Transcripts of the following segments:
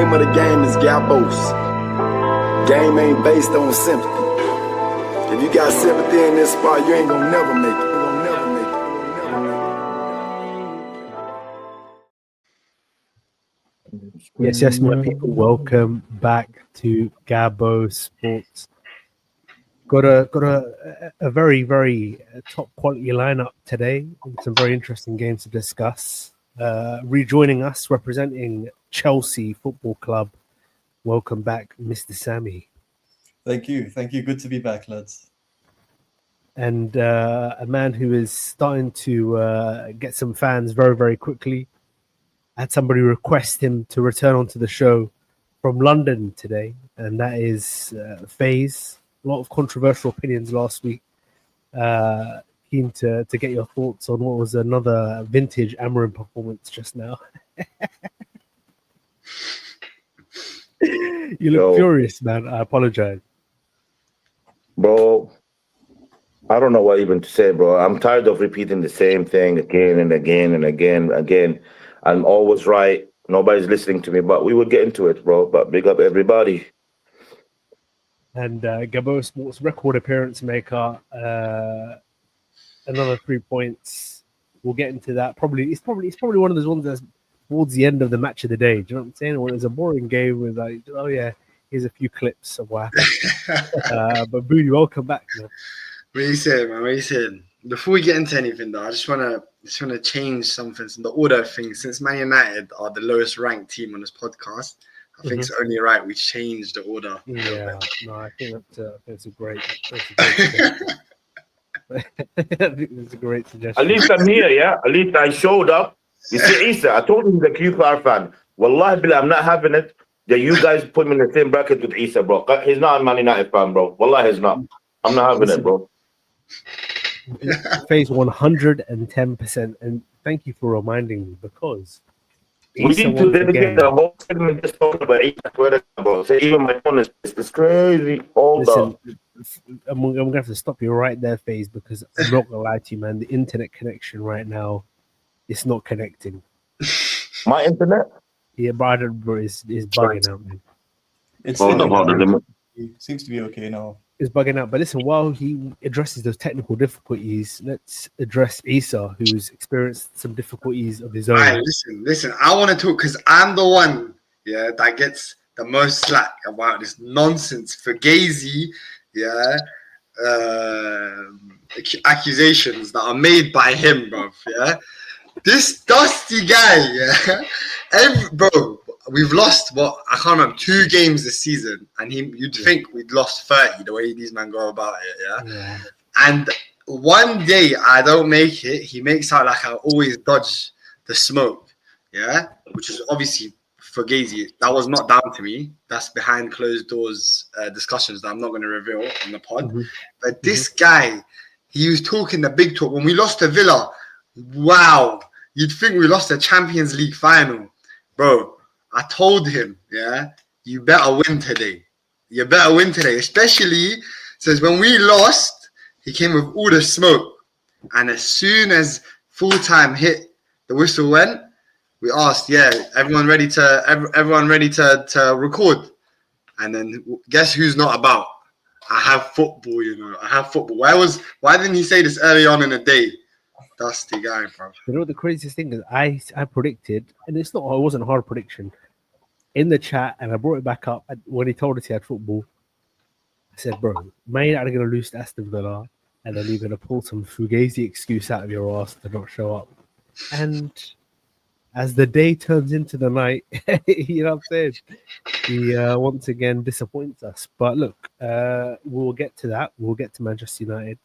name of the game is Gabos. Game ain't based on sympathy. If you got sympathy in this spot, you ain't gonna never make it. Yes, my people. Welcome back to Gabos Sports. Got a very, very top quality lineup today. Some very interesting games to discuss. Rejoining us, representing Chelsea Football Club. Welcome back, Mr. Sammy. Thank you. Good to be back, lads. And a man who is starting to get some fans very, very quickly. I had somebody request him to return onto the show from London today, and that is FaZe. A lot of controversial opinions last week. Keen to get your thoughts on what was another vintage Amarin performance just now. You look furious, man. I apologize. Bro, I don't know what even to say, bro. I'm tired of repeating the same thing again and again and again. I'm always right. Nobody's listening to me, but we will get into it, bro. But big up everybody. And Gabos Sports record appearance maker, another 3 points. We'll get into that. It's probably one of those ones that's towards the end of the match of the day. Do you know what I'm saying? When it's a boring game with like, oh yeah, here's a few clips of what happened. But Booty, welcome back, man. What are you saying, man? What are you saying? Before we get into anything, though, I just wanna change something, the order of things. Since Man United are the lowest ranked team on this podcast, I think it's only right we change the order. Yeah, no, I think that's a great suggestion. I think it's a great suggestion. At least I'm here, yeah? At least I showed up. You see, Issa, I told him he's a QPR fan. Wallahi billah, I'm not having it. Yeah, you guys put me in the same bracket with Issa, bro. He's not a Man United fan, bro. Wallahi, he's not. I'm not having it, bro. FaZe 110%, and thank you for reminding me, because we need to dedicate the whole segment just talking about Issa, bro. So even my phone is crazy. Listen, I'm gonna have to stop you right there, FaZe, because I'm not gonna lie to you, man. The internet connection right now, it's not connecting. My internet? Yeah, but it's bugging out, man. It seems to be okay now. Is bugging out. But listen, while he addresses those technical difficulties, let's address Issa, who's experienced some difficulties of his own. Right, listen. I want to talk because I'm the one, that gets the most slack about this nonsense Fugazi, accusations that are made by him, bro. Yeah, this dusty guy, bro. We've lost I can't remember 2 games this season, and you'd think we'd lost 30 the way these men go about it, yeah. And one day I don't make it, he makes out like I always dodge the smoke, which is obviously Fugazi. That was not down to me. That's behind closed doors discussions that I'm not going to reveal on the pod. But this guy, he was talking the big talk when we lost to Villa. Wow, you'd think we lost the Champions League final, bro. I told him, you better win today. You better win today. Especially since when we lost, he came with all the smoke. And as soon as full time hit, the whistle went, we asked, everyone ready to record. And then guess who's not about? I have football, I have football. Why didn't he say this early on in the day? Dusty guy, bro. You know what the craziest thing is? I predicted, and it wasn't a hard prediction, in the chat, and I brought it back up when he told us he had football. I said, bro, Man United are going to lose to Aston Villa, and then you're going to pull some Fugazi excuse out of your ass to not show up. And as the day turns into the night, you know what I'm saying? He once again disappoints us. But look, we'll get to that. We'll get to Manchester United.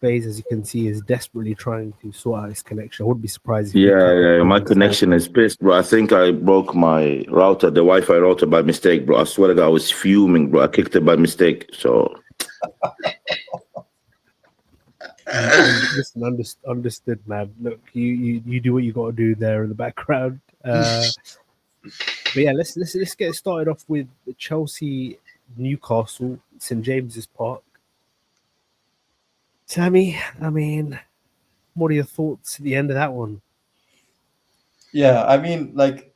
FaZe, as you can see, is desperately trying to sort out his connection. I wouldn't be surprised if my connection is pissed, bro. I think I broke my router, the Wi-Fi router, by mistake, bro. I swear to God, I was fuming, bro. I kicked it by mistake, so. Listen, understood, man. Look, you do what you got to do there in the background. But yeah, let's get started off with Chelsea, Newcastle, St James's Park. Sammy, I mean, what are your thoughts at the end of that one? Yeah, I mean, like,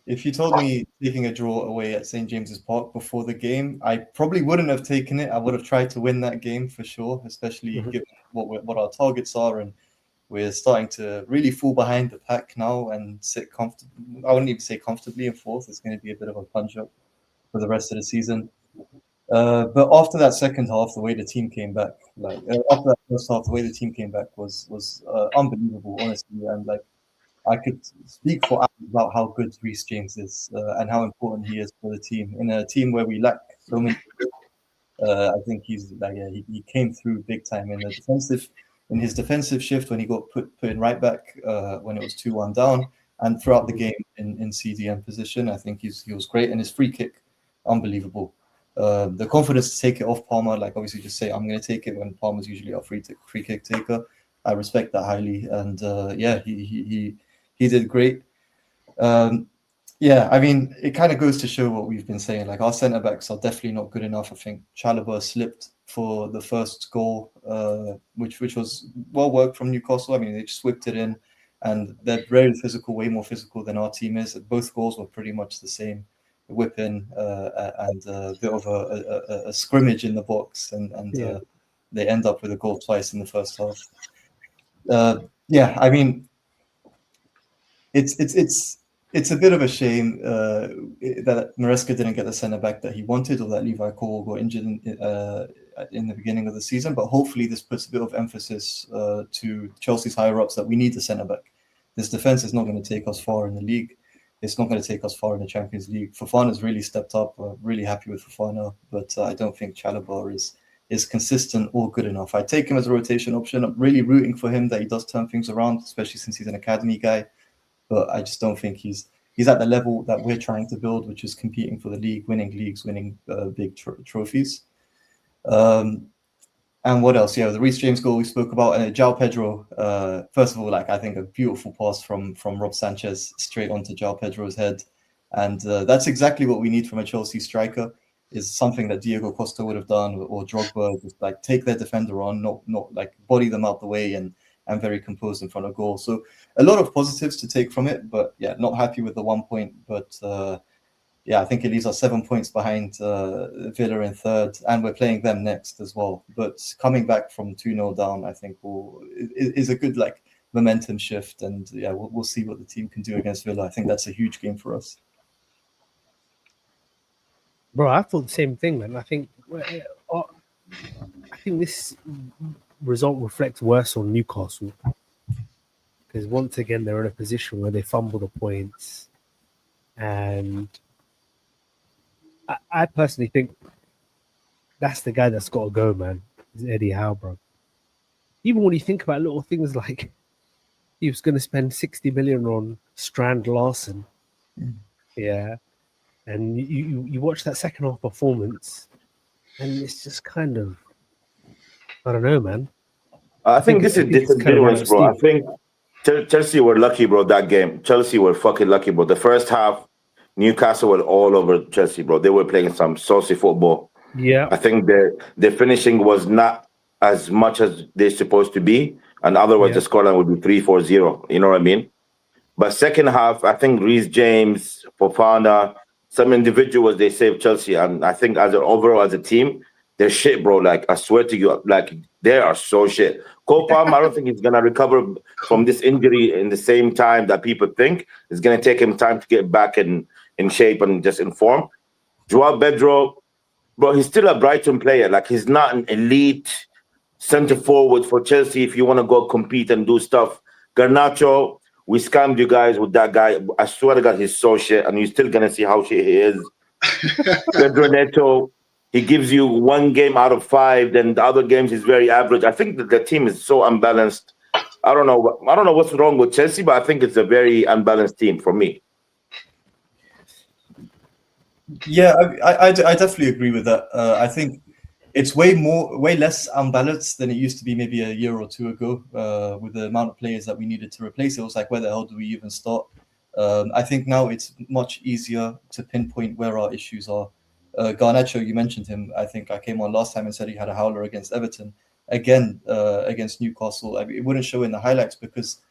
if you told me taking a draw away at St. James's Park before the game, I probably wouldn't have taken it. I would have tried to win that game for sure, especially given what our targets are, and we're starting to really fall behind the pack now and sit comfortably. I wouldn't even say comfortably in fourth. It's going to be a bit of a punch up for the rest of the season. But after that second half, the way the team came back, after that first half, the way the team came back was unbelievable, honestly. And like I could speak for hours about how good Reece James is and how important he is for the team. In a team where we lack so many, I think he's like he came through big time in his defensive shift when he got put in right back when it was 2-1 down, and throughout the game in CDM position. I think he was great, and his free kick, unbelievable. The confidence to take it off Palmer, like obviously just say I'm going to take it when Palmer's usually our free kick taker. I respect that highly, and he did great. Yeah, I mean, it kind of goes to show what we've been saying. Like our centre backs are definitely not good enough. I think Chalobah slipped for the first goal, which was well worked from Newcastle. I mean, they just whipped it in, and they're very physical, way more physical than our team is. Both goals were pretty much the same, whip in and a bit of a scrimmage in the box, and they end up with a goal twice in the first half. Yeah, I mean, it's a bit of a shame that Maresca didn't get the centre back that he wanted, or that Levi Cole got injured in the beginning of the season. But hopefully, this puts a bit of emphasis to Chelsea's higher ups that we need the centre back. This defense is not going to take us far in the league. It's not going to take us far in the Champions League. Fofana's really stepped up. Really happy with Fofana, but I don't think Chalobah is consistent or good enough. I take him as a rotation option. I'm really rooting for him that he does turn things around, especially since he's an academy guy. But I just don't think he's at the level that we're trying to build, which is competing for the league, winning leagues, winning big trophies. And what else? Yeah, the Reece James goal we spoke about, and João Pedro. First of all, like I think a beautiful pass from Rob Sanchez straight onto João Pedro's head, and that's exactly what we need from a Chelsea striker. Is something that Diego Costa would have done, or Drogba, just like take their defender on, not like body them out the way and very composed in front of goal. So a lot of positives to take from it, but yeah, not happy with the 1 point. But yeah, I think it leaves us 7 points behind Villa in third, and we're playing them next as well. But coming back from 2-0 down, I think is a good like momentum shift, and yeah, we'll see what the team can do against Villa. I think that's a huge game for us. Bro, I thought the same thing, man. I think this result reflects worse on Newcastle, because once again they're in a position where they fumble the points, and I personally think that's the guy that's got to go, man. Is Eddie Howe, bro. Even when you think about little things like he was going to spend 60 million on Strand Larson, yeah, and you watch that second half performance, and it's just kind of, I don't know, man. I think this is disingenuous, bro. I think Chelsea were lucky, bro, that game. Chelsea were fucking lucky, bro. The first half, Newcastle were all over Chelsea, bro. They were playing some saucy football. Yeah. I think their finishing was not as much as they're supposed to be. And otherwise, the scoreline would be 3-4-0. You know what I mean? But second half, I think Reece James, Fofana, some individuals, they saved Chelsea. And I think overall as a team, they're shit, bro. Like, I swear to you, like, they are so shit. Cole Palmer, I don't think he's going to recover from this injury in the same time that people think. It's going to take him time to get back in shape and just in form. João Pedro, bro, he's still a Brighton player. Like, he's not an elite center forward for Chelsea if you want to go compete and do stuff. Garnacho, we scammed you guys with that guy. I swear to God, he's so shit, and you're still going to see how shit he is. Pedro Neto, he gives you 1 game out of 5, then the other games is very average. I think that the team is so unbalanced. I don't know what's wrong with Chelsea, but I think it's a very unbalanced team for me. Yeah, I definitely agree with that. I think it's way less unbalanced than it used to be maybe a year or two ago with the amount of players that we needed to replace. It was like, where the hell do we even start? I think now it's much easier to pinpoint where our issues are. Garnacho, you mentioned him. I think I came on last time and said he had a howler against Everton. Again, against Newcastle. I mean, it wouldn't show in the highlights because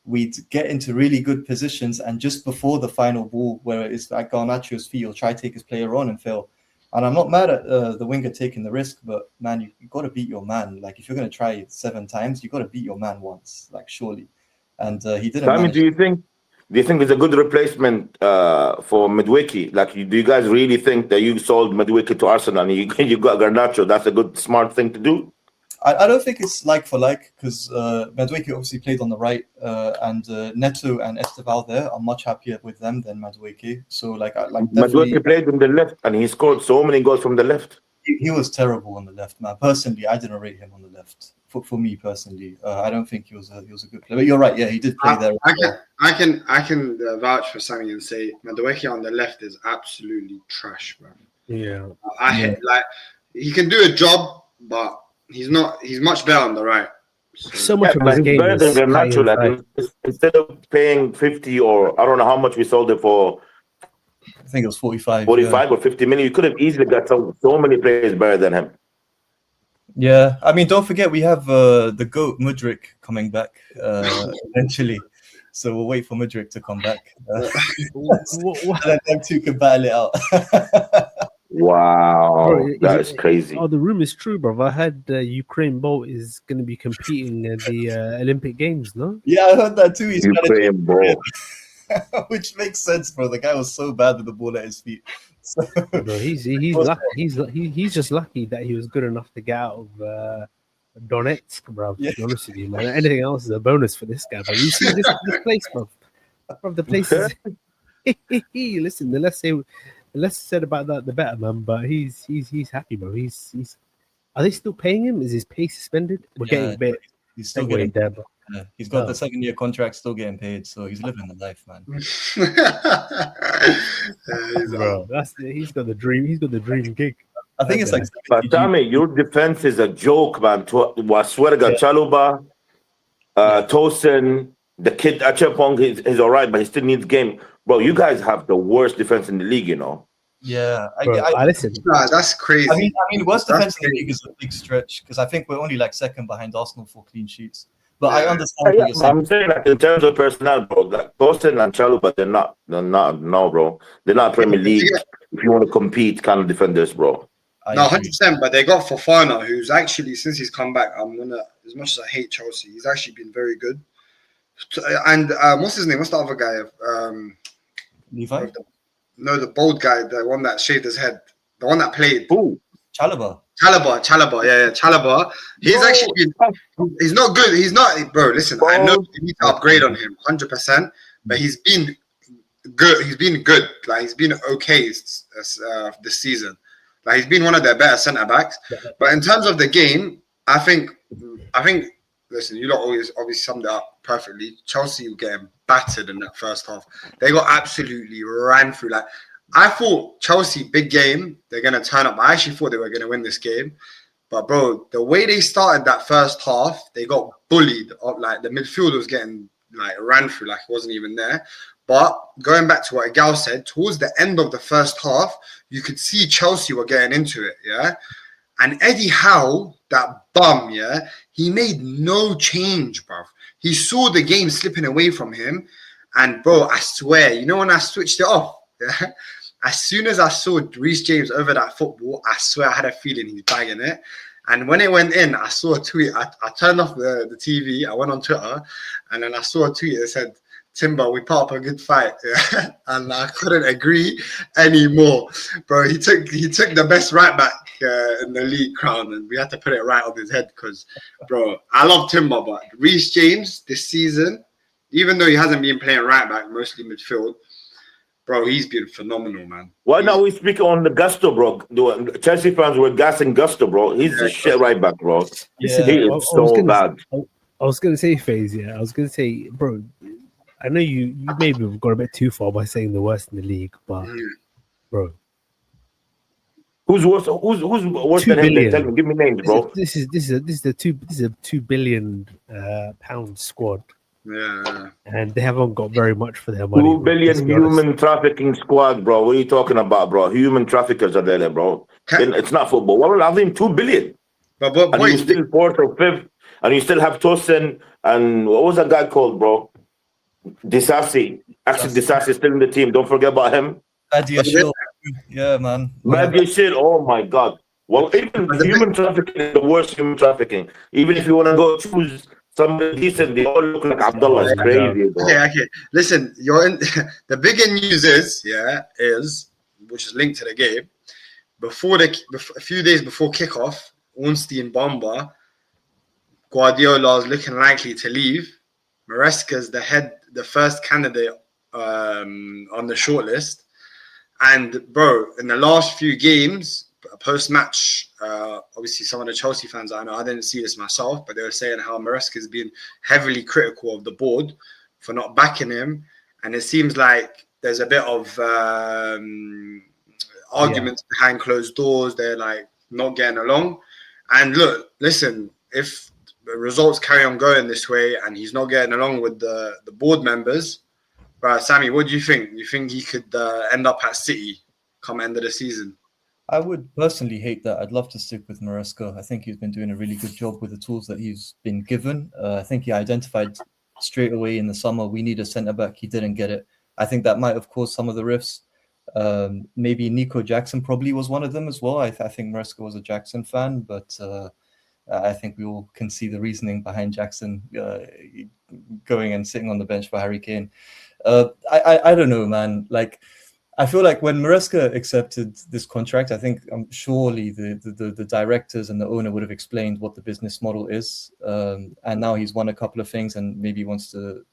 we'd get into really good positions, and just before the final ball, where it's like Garnacho's feet, he'll try to take his player on and fail. And I'm not mad at the winger taking the risk, but man, you got to beat your man. Like if you're going to try it 7 times, you got to beat your man once, like surely. And he didn't. Sammy, do you think there's a good replacement for Madueke? Like, do you guys really think that you sold Madueke to Arsenal and you got Garnacho? That's a good, smart thing to do. I don't think it's like for like, because Madueke obviously played on the right, and Neto and Esteval there. I'm much happier with them than Madueke. So like Madueke played on the left, and he scored so many goals from the left. He was terrible on the left, man. Personally, I didn't rate him on the left. For me personally, I don't think he was a good player. But you're right, yeah, he did play there. I can vouch for Sammy and say Madueke on the left is absolutely trash, bro. Yeah, like he can do a job, but he's much better on the right. So much of his he's game better is than Garnacho. Like, instead of paying 50 or I don't know how much we sold it for, I think it was 45 or 50 million, you could have easily got so many players better than him. Yeah, I mean, don't forget we have the GOAT Mudryk coming back eventually, so we'll wait for Mudryk to come back. And then them two can battle it out. Wow, Bro, that is crazy. Oh, the room is true, bro. I heard Ukraine Bolt is going to be competing at the Olympic Games, no? Yeah, I heard that too. He's Ukraine Bolt. which makes sense, bro. The guy was so bad with the ball at his feet. So, Bro, he's lucky. He's just lucky that he was good enough to get out of Donetsk, bro. To be honest with you, man. Anything else is a bonus for this guy. But you see this place, bro. The place is. Listen, the less said about that, the better, man. But he's happy, bro. He's. Are they still paying him? Is his pay suspended? We're getting a bit. He's still getting there, bro. Yeah, he's got the 7-year contract, still getting paid, so he's living the life, man. Bro, he's got the dream. He's got the dream gig. I think it's like. But Tommy, your defense is a joke, man. I swear to God, Chaluba, Tosin, the kid Achapong, he's all right, but he still needs game. Bro, you guys have the worst defense in the league, you know. Yeah, I listen. Nah, that's crazy. I mean, worst defense in the league is a big stretch because I think we're only like second behind Arsenal for clean sheets. But I understand what you're saying. I'm saying, like, in terms of personnel, bro, like Tosin and Chaluba, they're not, no, bro. They're not Premier League. If you want to compete, kind of defenders, bro. No, 100%. But they got Fofana, who's actually, since he's come back, as much as I hate Chelsea, he's actually been very good. And what's his name? What's the other guy? Levi? No, the bald guy, the one that shaved his head, the one that played. Who? Chalobah, yeah, Chalobah. He's actually been, he's not good. He's not, bro, listen, I know you need to upgrade on him, 100%, but he's been good. He's been good. Like, he's been okay this season. Like, he's been one of their better centre-backs. But in terms of the game, I think, listen, you lot always obviously summed it up perfectly. Chelsea were getting battered in that first half. They got absolutely ran through. Like, I thought Chelsea, big game, they're going to turn up. I actually thought they were going to win this game. But, bro, the way they started that first half, they got bullied. Like, the midfield was getting, like, ran through like it wasn't even there. But going back to what Gal said, towards the end of the first half, you could see Chelsea were getting into it, yeah? And Eddie Howe, that bum, yeah, he made no change, bruv. He saw the game slipping away from him. And, bro, I swear, you know when I switched it off, yeah? As soon as I saw Reece James over that football, I swear I had a feeling he's bagging it. And when it went in, I saw a tweet. I turned off the TV. I went on Twitter, and then I saw a tweet that said, Timber, we put up a good fight. Yeah? And I couldn't agree anymore. Bro, he took the best right back in the league crown, and we had to put it right on his head because, bro, I love Timber, but Reece James this season, even though he hasn't been playing right back, mostly midfield, bro, he's been phenomenal, man. Why not we speak on the Gusto, bro? Chelsea fans were gassing Gusto, bro. He's a shit right back, bro. Yeah. He is so bad. I was going to say, FaZe, yeah. I was going to say, bro, I know you maybe have gone a bit too far by saying the worst in the league, but, bro. Who's worse? Who's worse than him? Tell me, give me names, bro. This is a £2 billion pound squad. Yeah. And they haven't got very much for their money. 2 billion human trafficking squad, bro. What are you talking about, bro? Human traffickers are there, bro. It's not football. What will I think 2 billion? But and you still fourth or fifth, and you still have Tosin and what was that guy called, bro? Disasi. Actually, Disasi is still in the team. Don't forget about him. Idea show. Yeah, man. Bad shit. Oh my god. Well, even human trafficking is the worst human trafficking. Even if you want to go choose somebody decent, they all look like Abdullah. It's crazy, bro. Okay. Listen, you're in. The bigger news is which is linked to the game. A few days before kickoff, Ornstein Bomba, Guardiola is looking likely to leave. Maresca's the first candidate on the shortlist. And bro, in the last few games, post-match, obviously some of the Chelsea fans, I know I didn't see this myself, but they were saying how Maresca's been heavily critical of the board for not backing him. And it seems like there's a bit of arguments behind closed doors. They're like not getting along. And look, listen, if the results carry on going this way and he's not getting along with the board members, Sammy, what do you think? You think he could end up at City come end of the season? I would personally hate that. I'd love to stick with Maresca. I think he's been doing a really good job with the tools that he's been given. I think he identified straight away in the summer we need a centre-back. He didn't get it. I think that might have caused some of the rifts. Maybe Nico Jackson probably was one of them as well. I think Maresca was a Jackson fan, but I think we all can see the reasoning behind Jackson going and sitting on the bench for Harry Kane. I don't know, man. Like, I feel like when Maresca accepted this contract, I think surely the directors and the owner would have explained what the business model is. And now he's won a couple of things and maybe wants to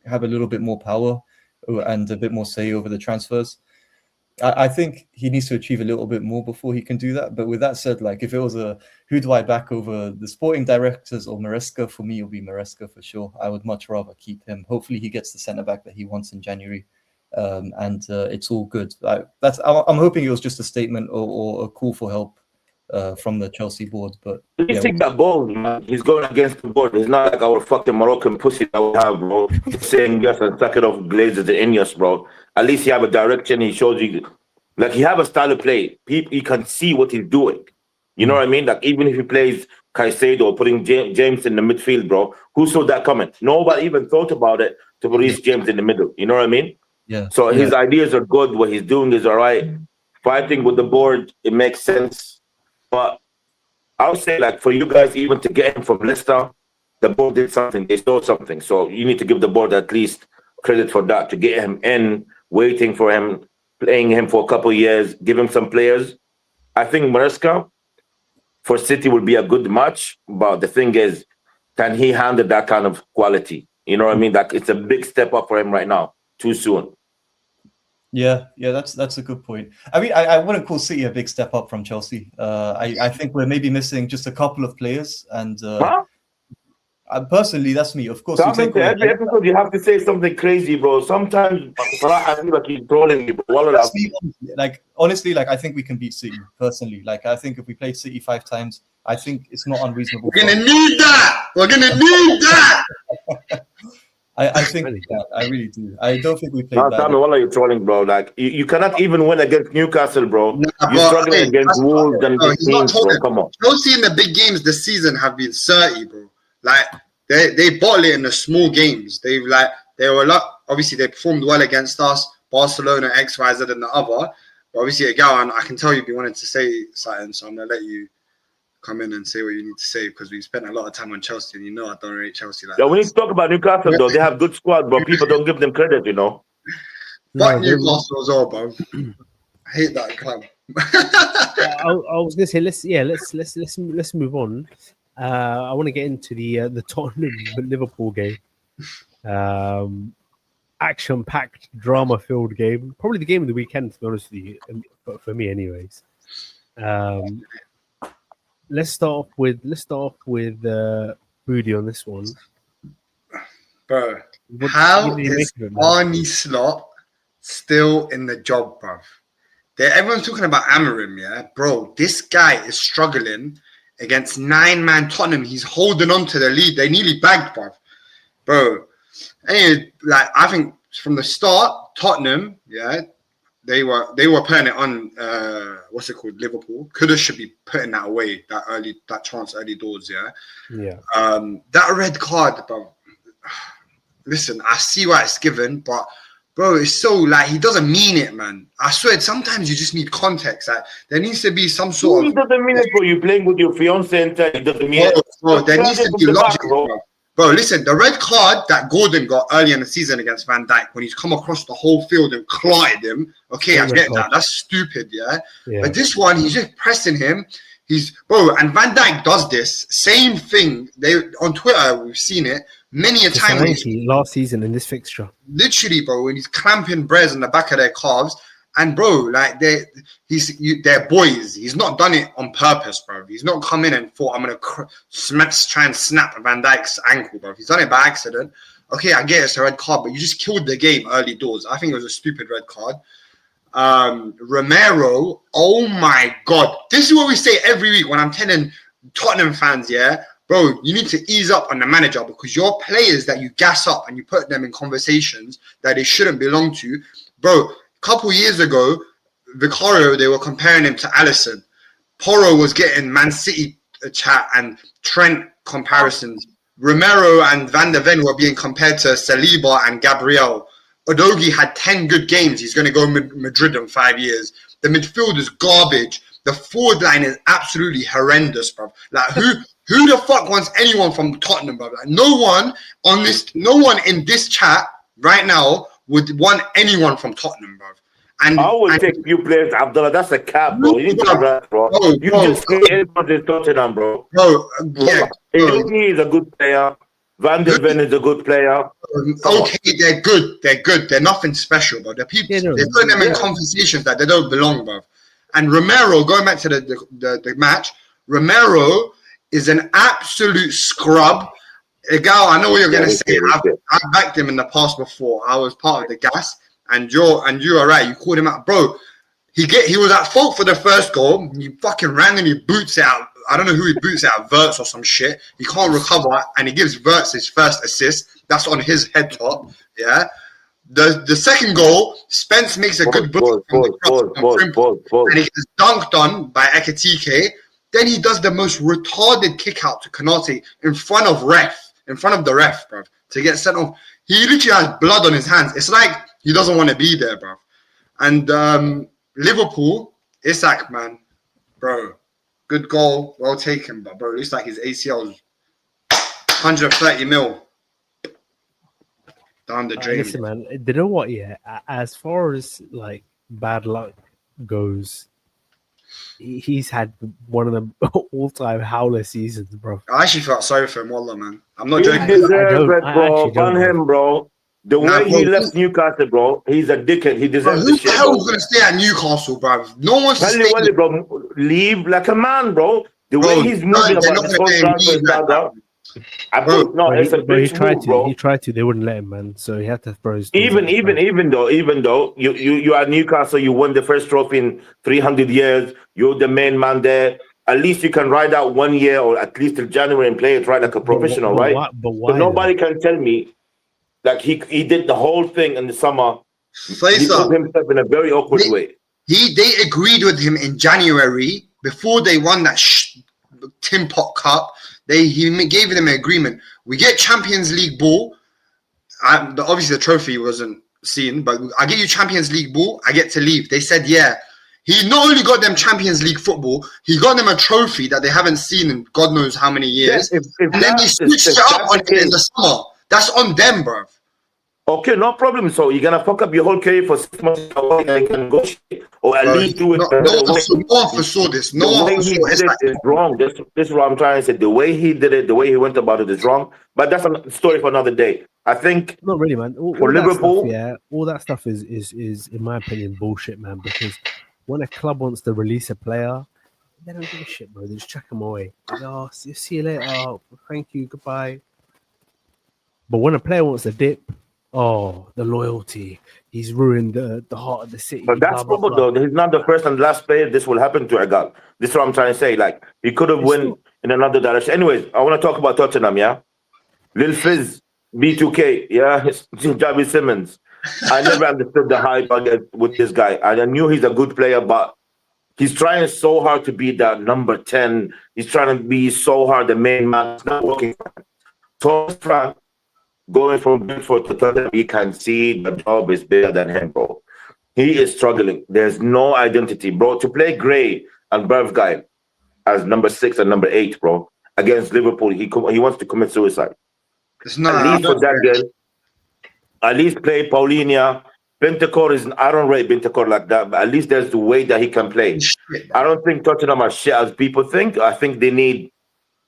have a little bit more power and a bit more say over the transfers. I think he needs to achieve a little bit more before he can do that. But with that said, like if it was who do I back over the sporting directors or Maresca, for me, it'll be Maresca for sure. I would much rather keep him. Hopefully he gets the centre-back that he wants in January. And it's all good. I'm hoping it was just a statement or a call for help from the Chelsea board. But you think that bold, man. He's going against the board. He's not like our fucking Moroccan pussy that we have, bro. He's saying yes and suck it off Glazers and Ineos, bro. At least he have a direction. He shows you, like he have a style of play. You can see what he's doing. You know what I mean? Like even if he plays Caicedo or putting James in the midfield, bro, who saw that coming? Nobody even thought about it to put Reece James in the middle. You know what I mean? Yeah. So his ideas are good. What he's doing is all right. Fighting with the board, it makes sense. But I'll say, like, for you guys, even to get him from Leicester, the board did something. They saw something. So you need to give the board at least credit for that, to get him in, waiting for him, playing him for a couple of years, give him some players. I think Maresca for City will be a good match. But the thing is, can he handle that kind of quality? You know what I mean? Like, it's a big step up for him right now. Too soon. Yeah, that's a good point. I mean, I wouldn't call City a big step up from Chelsea. I think we're maybe missing just a couple of players, and personally, that's me. Of course, every episode you have to say something crazy, bro. Sometimes I feel like you're trolling me, bro. Like honestly, like I think we can beat City. Personally, like I think if we play City 5 times, I think it's not unreasonable. We're gonna need that. We're gonna need that. I think that. I really do. I don't think we played bad. What are you trolling, bro? Like you cannot even win against Newcastle, bro. You're struggling against Wolves and big teams, bro. Come on. Chelsea in the big games this season have been 30, bro. Like they bottle it in the small games. They were a lot. Obviously, they performed well against us. Barcelona, X, Y, Z, and the other. But obviously, again, I can tell you've been wanting to say something, so I'm gonna let you come in and say what you need to say, because we've spent a lot of time on Chelsea, and you know I don't rate Chelsea like that. Yeah, we need to talk about Newcastle, though. They have good squad, but people don't give them credit, you know. But Newcastle as well, bro. I hate that club. I was gonna say let's move on. I want to get into the Tottenham Liverpool game. Action-packed, drama-filled game. Probably the game of the weekend, to be honest with you, but for me, anyways. Let's start off with Booty on this one. Bro, how is Arne Slot still in the job, bro? Everyone's talking about Amorim, yeah? Bro, this guy is struggling against 9-man Tottenham. He's holding on to the lead. They nearly bagged, bro. Bro, anyway, like, I think from the start, Tottenham, yeah, they were putting it on what's it called, Liverpool. Should be putting that away, that chance early doors, yeah. Yeah. That red card, bro. listen, I see why it's given, but bro, it's so like he doesn't mean it, man. I swear, sometimes you just need context. Like there needs to be some sort He of doesn't mean it, bro. You playing with your fiance and he doesn't mean it. bro, there needs to be logic, bro. Bro, listen, the red card that Gordon got early in the season against Van Dijk when he's come across the whole field and clotted him. Okay, I get that. That's stupid, yeah. But this one, he's just pressing him. And Van Dijk does this same thing. On Twitter, we've seen it many a time. Last season in this fixture, literally, bro, when he's clamping breads in the back of their calves, and bro, like they're boys. He's not done it on purpose, bro. He's not come in and thought I'm gonna try and snap Van Dijk's ankle, bro. He's done it by accident. Okay, I get it's a red card, but you just killed the game early doors. I think it was a stupid red card. Romero, oh my god, this is what we say every week when I'm telling Tottenham fans, yeah, bro, you need to ease up on the manager because your players that you gas up and you put them in conversations that they shouldn't belong to, bro. Couple years ago, Vicario, they were comparing him to Alisson. Porro was getting Man City chat and Trent comparisons. Romero and Van der Ven were being compared to Saliba and Gabriel. Udogie had 10 good games. He's going to go Madrid in 5 years. The midfield is garbage. The forward line is absolutely horrendous, bro. Like who the fuck wants anyone from Tottenham, bro? Like no one in this chat right now would want anyone from Tottenham, bro. And I would take few players, Abdullah. That's a cap, bro. You need to rest, bro. You just hate everybody Tottenham, bro. Yeah. Udogie is a good player. Van der Ven is a good player. Okay, they're good. They're nothing special, bro. They're people. They're putting them in conversations that they don't belong, bro. And Romero, going back to the match, Romero is an absolute scrub. Gal, I know what you're going to say. I've backed him in the past before. I was part of the gas, and you are right. You called him out, bro. He was at fault for the first goal. He fucking randomly boots it out. I don't know who he boots it out, Wirtz or some shit. He can't recover, and he gives Wirtz his first assist. That's on his head top. Yeah. The second goal, Spence makes a good block and he gets dunked on by Ekitike. Then he does the most retarded kick out to Konate in front of the ref, bro, to get sent off. He literally has blood on his hands. It's like he doesn't want to be there, bro. And Liverpool, Isak, man, bro, good goal, well taken, but bro, it's like his ACL is 130 mil down the drain. Listen, man, you know what? Yeah, as far as like bad luck goes, he's had one of the all-time howler seasons, bro. I actually felt sorry for him, wallah, man. I'm not joking. He deserves it, bro. On him, bro. The way he left Newcastle, bro, he's a dickhead. He deserves who the hell is going to stay at Newcastle, bro? No one wants to stay. Bro, leave like a man, bro. The way he's moving about the whole he tried to. They wouldn't let him, man. So he had to throw his. Even though you are Newcastle, you won the first trophy in 300 years. You're the main man there. At least you can ride out 1 year or at least till January and play it right like a professional, right? But why? So nobody can tell me like he did the whole thing in the summer. He put himself in a very awkward way. They agreed with him in January before they won that Tin Pot Cup. He gave them an agreement. We get Champions League ball. Obviously, the trophy wasn't seen, but I get you Champions League ball. I get to leave. They said, yeah. He not only got them Champions League football, he got them a trophy that they haven't seen in God knows how many years. Yes, and then he switched it up on it in the summer. That's on them, bro. Okay, no problem. So you're gonna fuck up your whole career for 6 months and negotiate, or at least do it. No one foresaw this. No one foresaw this. It's wrong. This is what I'm trying to say. The way he did it, the way he went about it is wrong. But that's a story for another day. I think not really, man. For Liverpool, all that stuff is in my opinion bullshit, man. Because when a club wants to release a player, they don't give a shit, bro. They just chuck him away. Oh, see you later. Oh, thank you. Goodbye. But when a player wants to dip, oh, the loyalty. He's ruined the heart of the city. But that's football, though. He's not the first and last player this will happen to, Agal. This is what I'm trying to say. Like, he could have went in another direction. Anyways, I want to talk about Tottenham, yeah? Lil Fizz, B2K, yeah? Javi Simmons. I never understood the hype with this guy. I knew he's a good player, but he's trying so hard to be that number 10. He's trying to be so hard the main man. It's not working for him. So, Frank, going from Brentford to Tottenham, he can see the job is bigger than him, bro. He is struggling. There's no identity, bro. To play Gray and Bergwijn as number 6 and number 8, bro, against Liverpool, he wants to commit suicide. It's not. At least for that game, at least play Paulinho. Bentancur is, I don't rate Bentancur like that, but at least there's the way that he can play. I don't think Tottenham are shit as people think. I think they need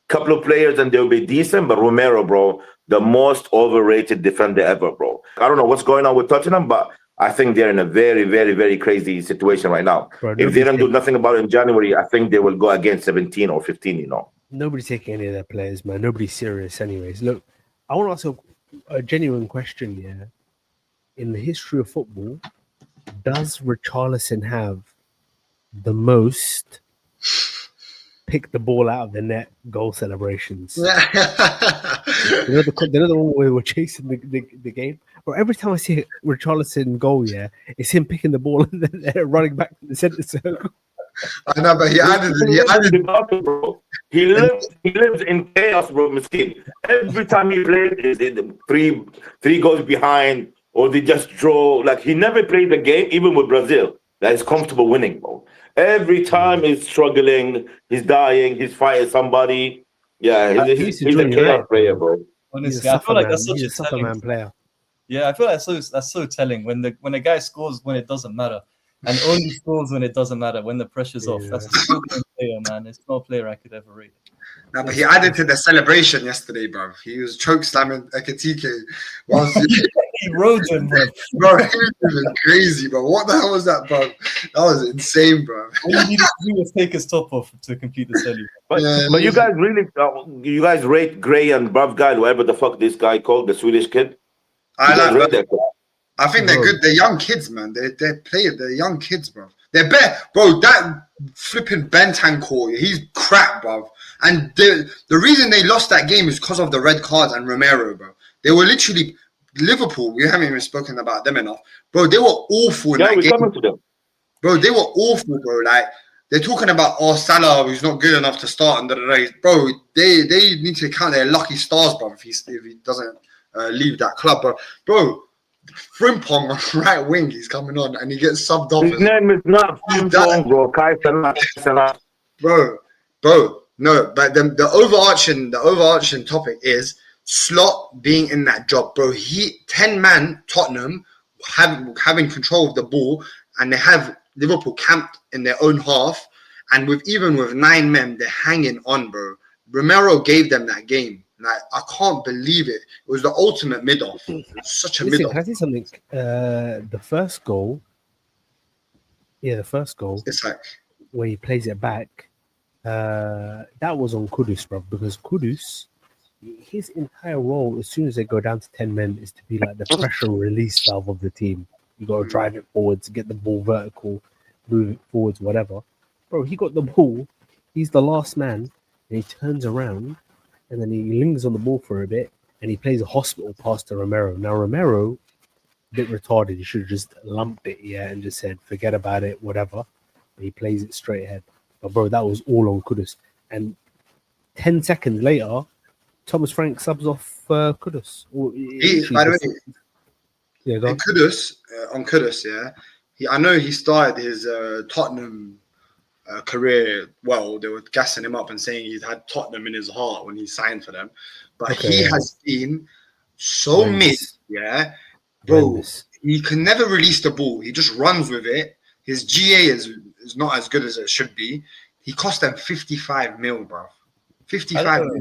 a couple of players and they'll be decent, but Romero, bro, the most overrated defender ever, bro. I don't know what's going on with Tottenham, but I think they're in a very, very, very crazy situation right now. Bro, if they don't do nothing about it in January, I think they will go against 17 or 15, you know. Nobody's taking any of their players, man. Nobody's serious anyways. Look, I want to ask a genuine question, yeah. In the history of football, does Richarlison have the most pick the ball out of the net goal celebrations? You know the one where we're chasing the game? Or every time I see Richarlison goal, yeah, it's him picking the ball and then running back to the centre circle. I know, but he added, bro. He lives in chaos, bro. Miskin. Every time he plays, three goals behind, or they just draw. Like he never played the game, even with Brazil. That is comfortable winning, bro. Every time he's struggling, he's dying, he's fighting somebody. Yeah, he's a chaos player, bro. Honestly, I feel like that's such a Superman player. Yeah, I feel like that's so telling when a guy scores when it doesn't matter. And only scores when it doesn't matter, when the pressure's off. That's a good player, man. It's not a player I could ever rate. No, but he added to the celebration yesterday, bro. He was choke slamming Ekitike whilst he rode him, bro. Bro, he was crazy, bro. What the hell was that, bro? That was insane, bro. All you needed to do was take his top off to complete the celly. But you guys really, you guys rate Gray and Bergwijn, whatever the fuck this guy called, the Swedish kid? I think they're good. They're young kids, man. They're young kids, bro. They're better, bro. That flipping Bentancur, he's crap, bro. And the reason they lost that game is because of the red cards and Romero, bro. They were literally Liverpool. We haven't even spoken about them enough, bro. They were awful in that game. Coming to them. Bro, they were awful, bro. Like they're talking about Salah, who's not good enough to start, and bro, they need to count their lucky stars, bro. If he doesn't leave that club, bro. Frimpong on right wing, he's coming on and he gets subbed off. His name is not Frimpong, bro. Bro. No, but the overarching topic is Slot being in that job, bro. 10-man Tottenham having control of the ball, and they have Liverpool camped in their own half, and even with 9 men, they're hanging on, bro. Romero gave them that game. Like, I can't believe it. It was the ultimate mid-off. It was such a mid-off. Can I say something? The first goal, It's like where he plays it back, that was on Kudus, bro. Because Kudus, his entire role, as soon as they go down to 10 men, is to be like the pressure release valve of the team. You got to drive it forwards, get the ball vertical, move it forwards, whatever. Bro, he got the ball. He's the last man, and he turns around. And then he lingers on the ball for a bit, and he plays a hospital pass to Romero. Now, Romero, a bit retarded. He should have just lumped it, and just said, forget about it, whatever. But he plays it straight ahead. But, bro, that was all on Kudus. And 10 seconds later, Thomas Frank subs off Kudus. By the way, go on. Kudus, yeah. I know he started his Tottenham career well. They were gassing him up and saying he's had Tottenham in his heart when he signed for them, but he has been so mid, bro. He can never release the ball. He just runs with it. His GA is not as good as it should be. He cost them 55 mil, bro. 55 mil.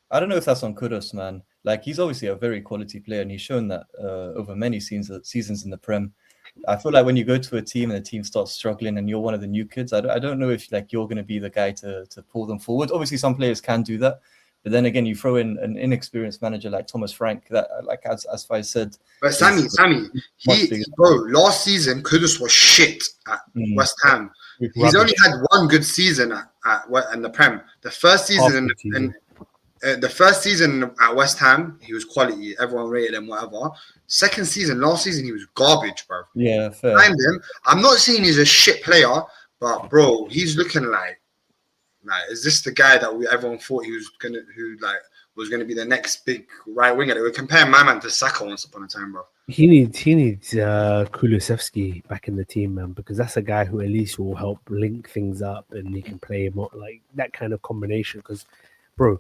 I don't know if that's on Kudus, man. Like, he's obviously a very quality player, and he's shown that over many seasons in the Prem. I feel like when you go to a team and the team starts struggling and you're one of the new kids, I don't know if like you're going to be the guy to pull them forward. Obviously, some players can do that, but then again, you throw in an inexperienced manager like Thomas Frank, that, like as I said. But Sammy, last season Kudus was shit at West Ham. He's only had one good season in the Prem. The first season at West Ham, he was quality. Everyone rated him, whatever. Second season, last season, he was garbage, bro. Yeah, fair. Behind him, I'm not saying he's a shit player, but bro, he's looking like is this the guy that everyone thought he was was going to be the next big right winger. They were comparing my man to Saka once upon a time, bro. He needs Kulusevski back in the team, man, because that's a guy who at least will help link things up and he can play more like that kind of combination. Because, bro,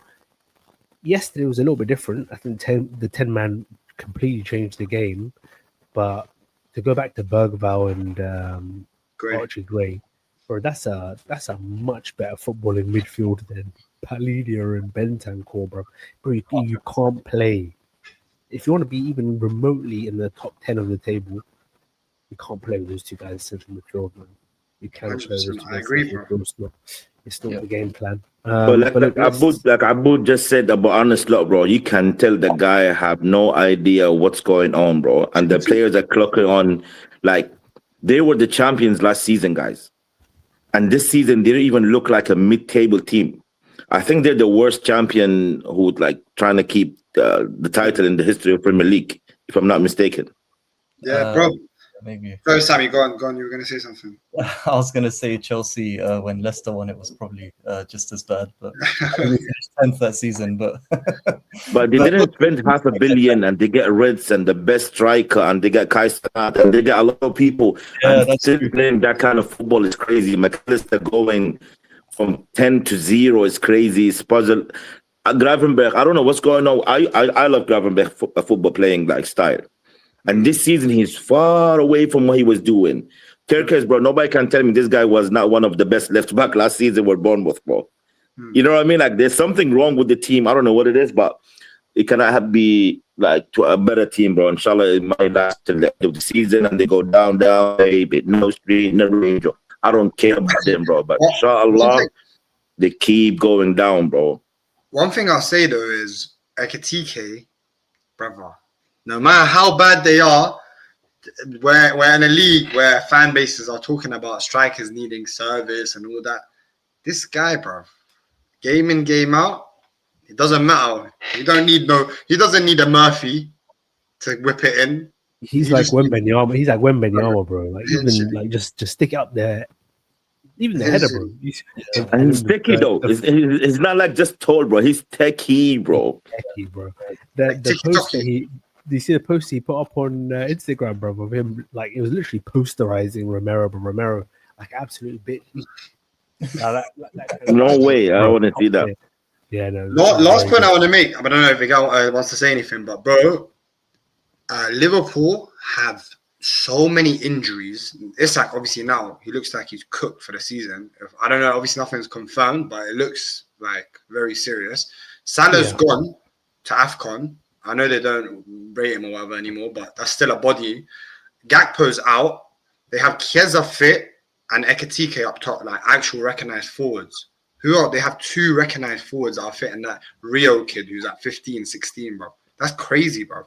yesterday was a little bit different. I think the 10-man completely changed the game, but to go back to Bergvall and Archie Gray, bro, that's a much better footballing midfield than Palidia and Bentancur, bro. Bro, you can't play. If you want to be even remotely in the top 10 of the table, you can't play with those two guys central midfield, man. You can't play with those two guys. I agree, bro. It's not the game plan. But like Abu just said about Arne Slot, bro, you can tell the guy have no idea what's going on, bro. And the players are clocking on, like, they were the champions last season, guys. And this season, they don't even look like a mid-table team. I think they're the worst champion who like trying to keep the title in the history of Premier League, if I'm not mistaken. Yeah, bro. Maybe. Go, Sammy, go on. You were going to say something. I was going to say Chelsea, when Leicester won, it was probably just as bad. But I think we finished 10th that season. But they didn't spend $500 million, and they get Reds and the best striker, and they get Kaistad, and they get a lot of people. Yeah, and still playing that kind of football is crazy. McAllister going from 10 to 0 is crazy. It's puzzle. Gravenberch, I don't know what's going on. I love Gravenberch football playing like style. And this season, he's far away from what he was doing. Turkes, bro, nobody can tell me this guy was not one of the best left back last season with Bournemouth, bro. You know what I mean? Like, there's something wrong with the team. I don't know what it is, but it cannot be like to a better team, bro. Inshallah, it might last till the end of the season and they go down, baby. No street, no range. I don't care about them, bro. But inshallah, they keep going down, bro. One thing I'll say, though, is Ekitike, brother, no matter how bad they are, we're in a league where fan bases are talking about strikers needing service and all that. This guy, bro, game in, game out, it doesn't matter. He doesn't need a Murphy to whip it in. He's like Wembenyama. He's like Wembenyama, bro. Like even like just stick it up there. Even the header, bro. And he's techie though. It's not like just tall, bro. He's techie, bro. Techie, bro. The post that do you see the post he put up on Instagram, bro, of him? Like it was literally posterizing Romero, but Romero like absolute bitch. No way. I don't want to see that. Yeah, no. Last point I want to make. I don't know if Miguel wants to say anything, but bro, Liverpool have so many injuries. It's like obviously now he looks like he's cooked for the season. I don't know. Obviously nothing's confirmed, but it looks like very serious. Salah's gone to AFCON. I know they don't rate him or whatever anymore, but that's still a body. Gakpo's out. They have Chiesa fit and Ekitike up top, like actual recognized forwards. They have 2 recognized forwards that are fit, and that Rio kid who's at 15, 16, bro. That's crazy, bro.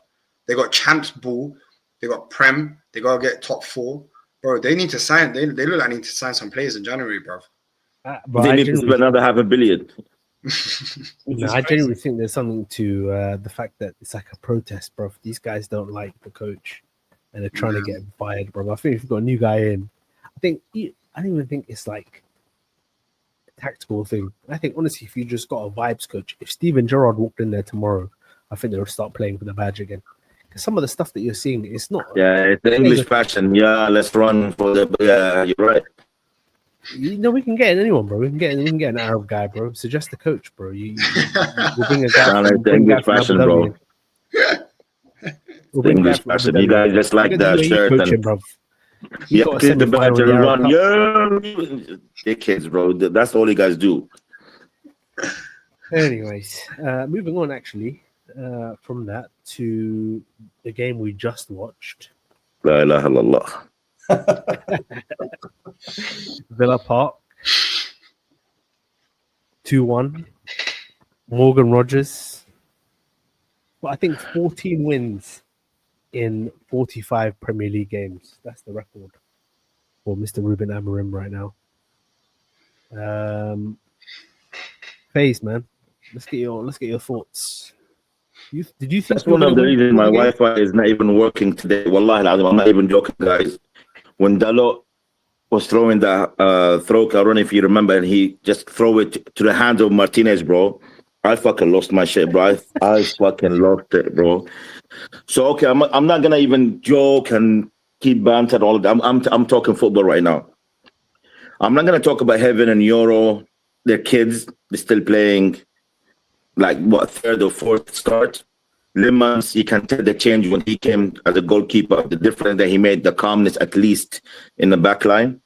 They got Champs Ball. They got Prem. They got to get top 4. Bro, they need to sign. They look like they need to sign some players in January, bro. They need to spend another $500 million. I genuinely think there's something to the fact that it's like a protest, bro. These guys don't like the coach and they're trying to get him fired, bro. I think if you've got a new guy in, I don't even think it's like a tactical thing. I think honestly, if you just got a vibes coach, if Steven Gerrard walked in there tomorrow, I think they would start playing for the badge again. Because some of the stuff that you're seeing, it's not. Yeah, it's the English fashion. Yeah, let's run for the. Yeah, you're right. You know, we can get anyone, bro. We can get an Arab guy, bro. Suggest the coach, bro. We'll bring a guy. Like the English fashion, bro. We'll English fashion. You guys just like that shirt and. Bro. Yeah, the badge and run. Yeah, dickheads, bro. That's all you guys do. Anyways, moving on actually from that to the game we just watched. La ilaha illallah. Villa Park 2-1. Morgan Rogers. Well, I think 14 wins in 45 Premier League games. That's the record for Mr. Ruben Amorim right now. FaZe, man. Let's get your thoughts. Did you think that's one of the reasons my Wi-Fi is not even working today? Wallahi, I'm not even joking, guys. When Dalot was throwing the throw, I don't know if you remember, and he just throw it to the hands of Martinez, bro. I fucking lost my shit, bro. I fucking lost it, bro. So okay, I'm not gonna even joke and keep banter and all of that. I'm talking football right now. I'm not gonna talk about Heaven and Euro. Their kids, they're still playing like what, third or fourth start. Lemans, you can tell the change when he came as a goalkeeper, the difference that he made, the calmness at least in the back line.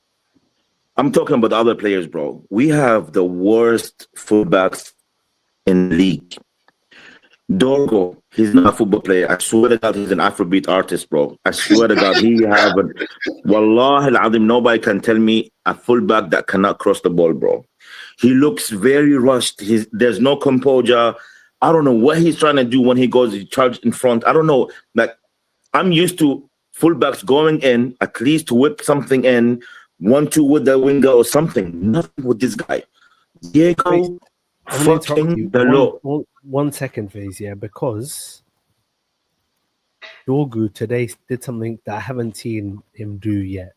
I'm talking about other players, bro. We have the worst fullbacks in the league. Dorgo, he's not a football player. I swear to God, he's an Afrobeat artist, bro. I swear to God, he have a... Wallahi al-Azim, nobody can tell me a fullback that cannot cross the ball, bro. He looks very rushed. There's no composure. I don't know what he's trying to do when he goes, he charged in front. I don't know. Like, I'm used to fullbacks going in, at least to whip something in, 1-2 with the winger or something. Nothing with this guy. Diego, fucking the 1 second, phase, yeah, because Dorgu today did something that I haven't seen him do yet,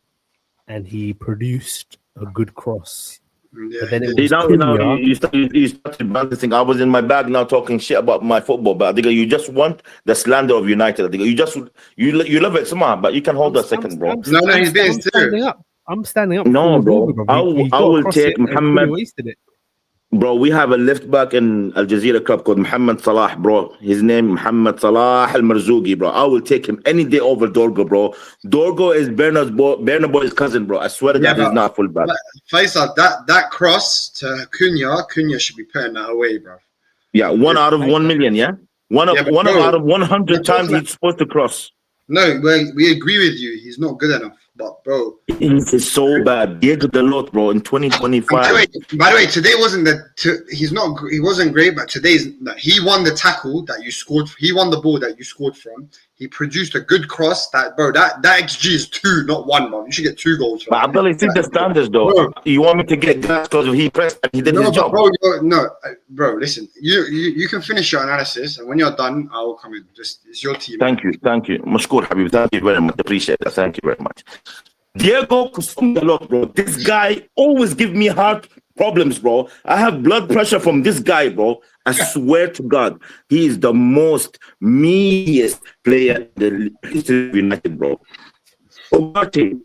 and he produced a good cross. Yeah, But then it You was know, Cunha. you started balancing. I was in my bag now talking shit about my football, but I think you just want the slander of United. I think you love it, somehow, but you can hold a second, bro. No, he's being serious. I'm standing up. No, for bro. Dorgu, I will take Muhammad. Wasted it. Bro, we have a left back in Al Jazeera club called Muhammad Salah, bro. His name Muhammad Salah Al Marzougi, bro. I will take him any day over Dorgo, bro. Dorgo is Bernard Boy's cousin, bro. I swear to God, he's not full back. Faisal, that cross to Cunha should be putting that away, bro. Yeah, 1 out of 1 million, yeah? One out of 100 times he's supposed to cross. No, we agree with you. He's not good enough. But bro, it's so bad. Diego Dalot, bro, in 2025. By the way, today wasn't he wasn't great, but he won the tackle that you scored. He won the ball that you scored from. He produced a good cross. That XG is 2, not 1, bro. You should get 2 goals. But Abdullah, think the standards though. Bro, you want me to get gas because he pressed and he did his job. Bro, listen. You can finish your analysis, and when you're done, I will come in. It's your team. Thank you. Mashkoor, Habib. Thank you very much. Appreciate that. Thank you very much. Diego Dalot, bro. This guy always give me heart problems, bro. I have blood pressure from this guy, bro. I swear to God, he is the most meanest player in the history of United, bro. Ugarte,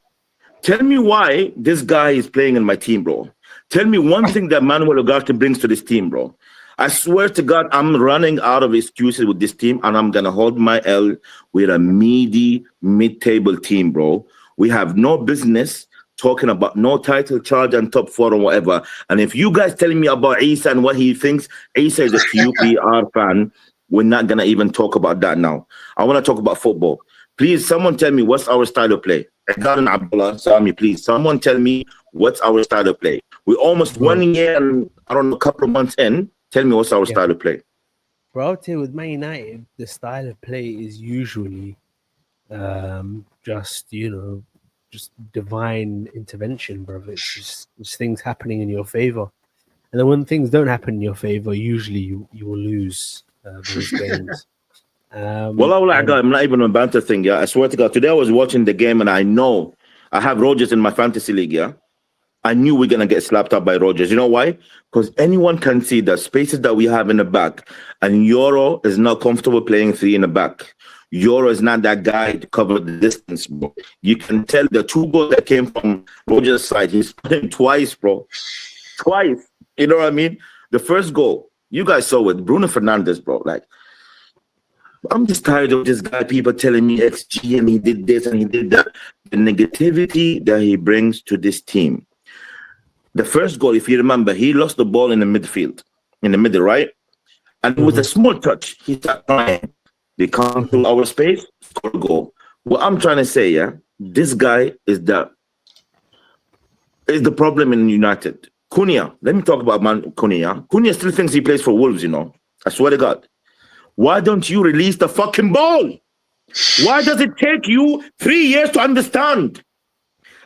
tell me why this guy is playing in my team, bro. Tell me one thing that Manuel Ugarte brings to this team, bro. I swear to God, I'm running out of excuses with this team, and I'm gonna hold my L with a mid-table team, bro. We have no business talking about no title charge and top 4 or whatever. And if you guys telling me about Isa and what he thinks, Isa is a QPR fan. We're not going to even talk about that now. I want to talk about football. Please, someone tell me what's our style of play. Edgar Abdullah, Sami, please. Someone tell me what's our style of play. We're almost 1 year and, I don't know, a couple of months in. Tell me what's our style of play. Bro, I would say with Man United, the style of play is usually just divine intervention, bro. It's just things happening in your favor, and then when things don't happen in your favor, usually you will lose those games. I'm not even on banter thing, yeah. I swear to God, today I was watching the game and I know I have Rodgers in my fantasy league, yeah. I knew we're gonna get slapped up by Rodgers. You know why? Because anyone can see the spaces that we have in the back, and Euro is not comfortable playing 3 in the back. Euro is not that guy to cover the distance, bro. You can tell the 2 goals that came from Rodgers' side, he's put him twice, bro. Twice. You know what I mean? The first goal, you guys saw it, Bruno Fernandes, bro. Like, I'm just tired of this guy, people telling me XG and he did this and he did that. The negativity that he brings to this team. The first goal, if you remember, he lost the ball in the midfield, in the middle, right? And it was a small touch. He started crying. They come to our space, score a goal. What I'm trying to say, yeah, this guy is the problem in United. Cunha, let me talk about Cunha. Cunha still thinks he plays for Wolves, you know. I swear to God. Why don't you release the fucking ball? Why does it take you 3 years to understand?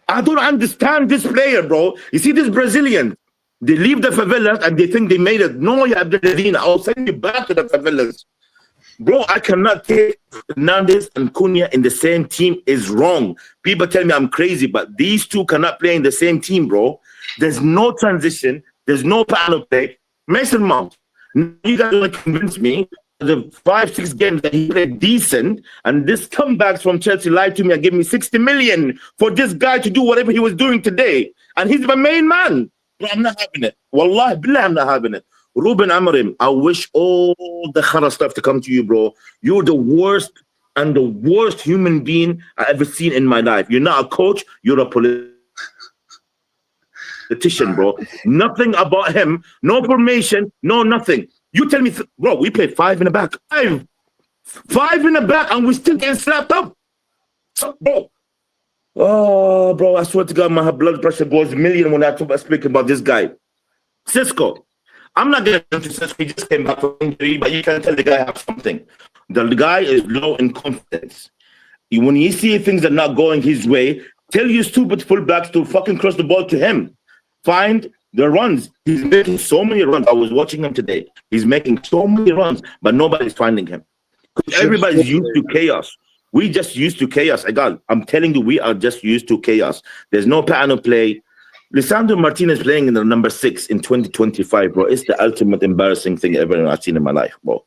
I don't understand this player, bro. You see, this Brazilian, they leave the favelas and they think they made it. No, you Abdeladina, I'll send you back to the favelas. Bro, I cannot take Fernandes and Cunha in the same team. Is wrong. People tell me I'm crazy, but these two cannot play in the same team, bro. There's no transition. There's no pattern of play. Mason Mount, You guys want to convince me the 5-6 games that he played decent, and this comebacks from Chelsea lied to me and gave me 60 million for this guy to do whatever he was doing today, and he's my main man. Bro, I'm not having it. Wallahi billah, I'm not having it. Ruben Amorim, I wish all the khara stuff to come to you, bro. You're the worst and the worst human being I ever seen in my life. You're not a coach, you're a politician, bro. Nothing about him, no formation, no nothing. You tell me, bro, we played 5 in the back. Five in the back, and we still getting slapped up. Bro. Oh, bro, I swear to God, my blood pressure goes a million when I speak about this guy. Cisco. I'm not going to into Cisco. He just came back from injury, but you can tell the guy has something. The guy is low in confidence. When you see things are not going his way, tell your stupid fullbacks to fucking cross the ball to him. Find the runs. He's making so many runs. I was watching him today. He's making so many runs, but nobody's finding him. Everybody's used to chaos. We just used to chaos. I'm telling you, we are just used to chaos. There's no pattern of play. Lisandro Martinez playing in the number 6 in 2025, bro. It's the ultimate embarrassing thing ever I've seen in my life, bro.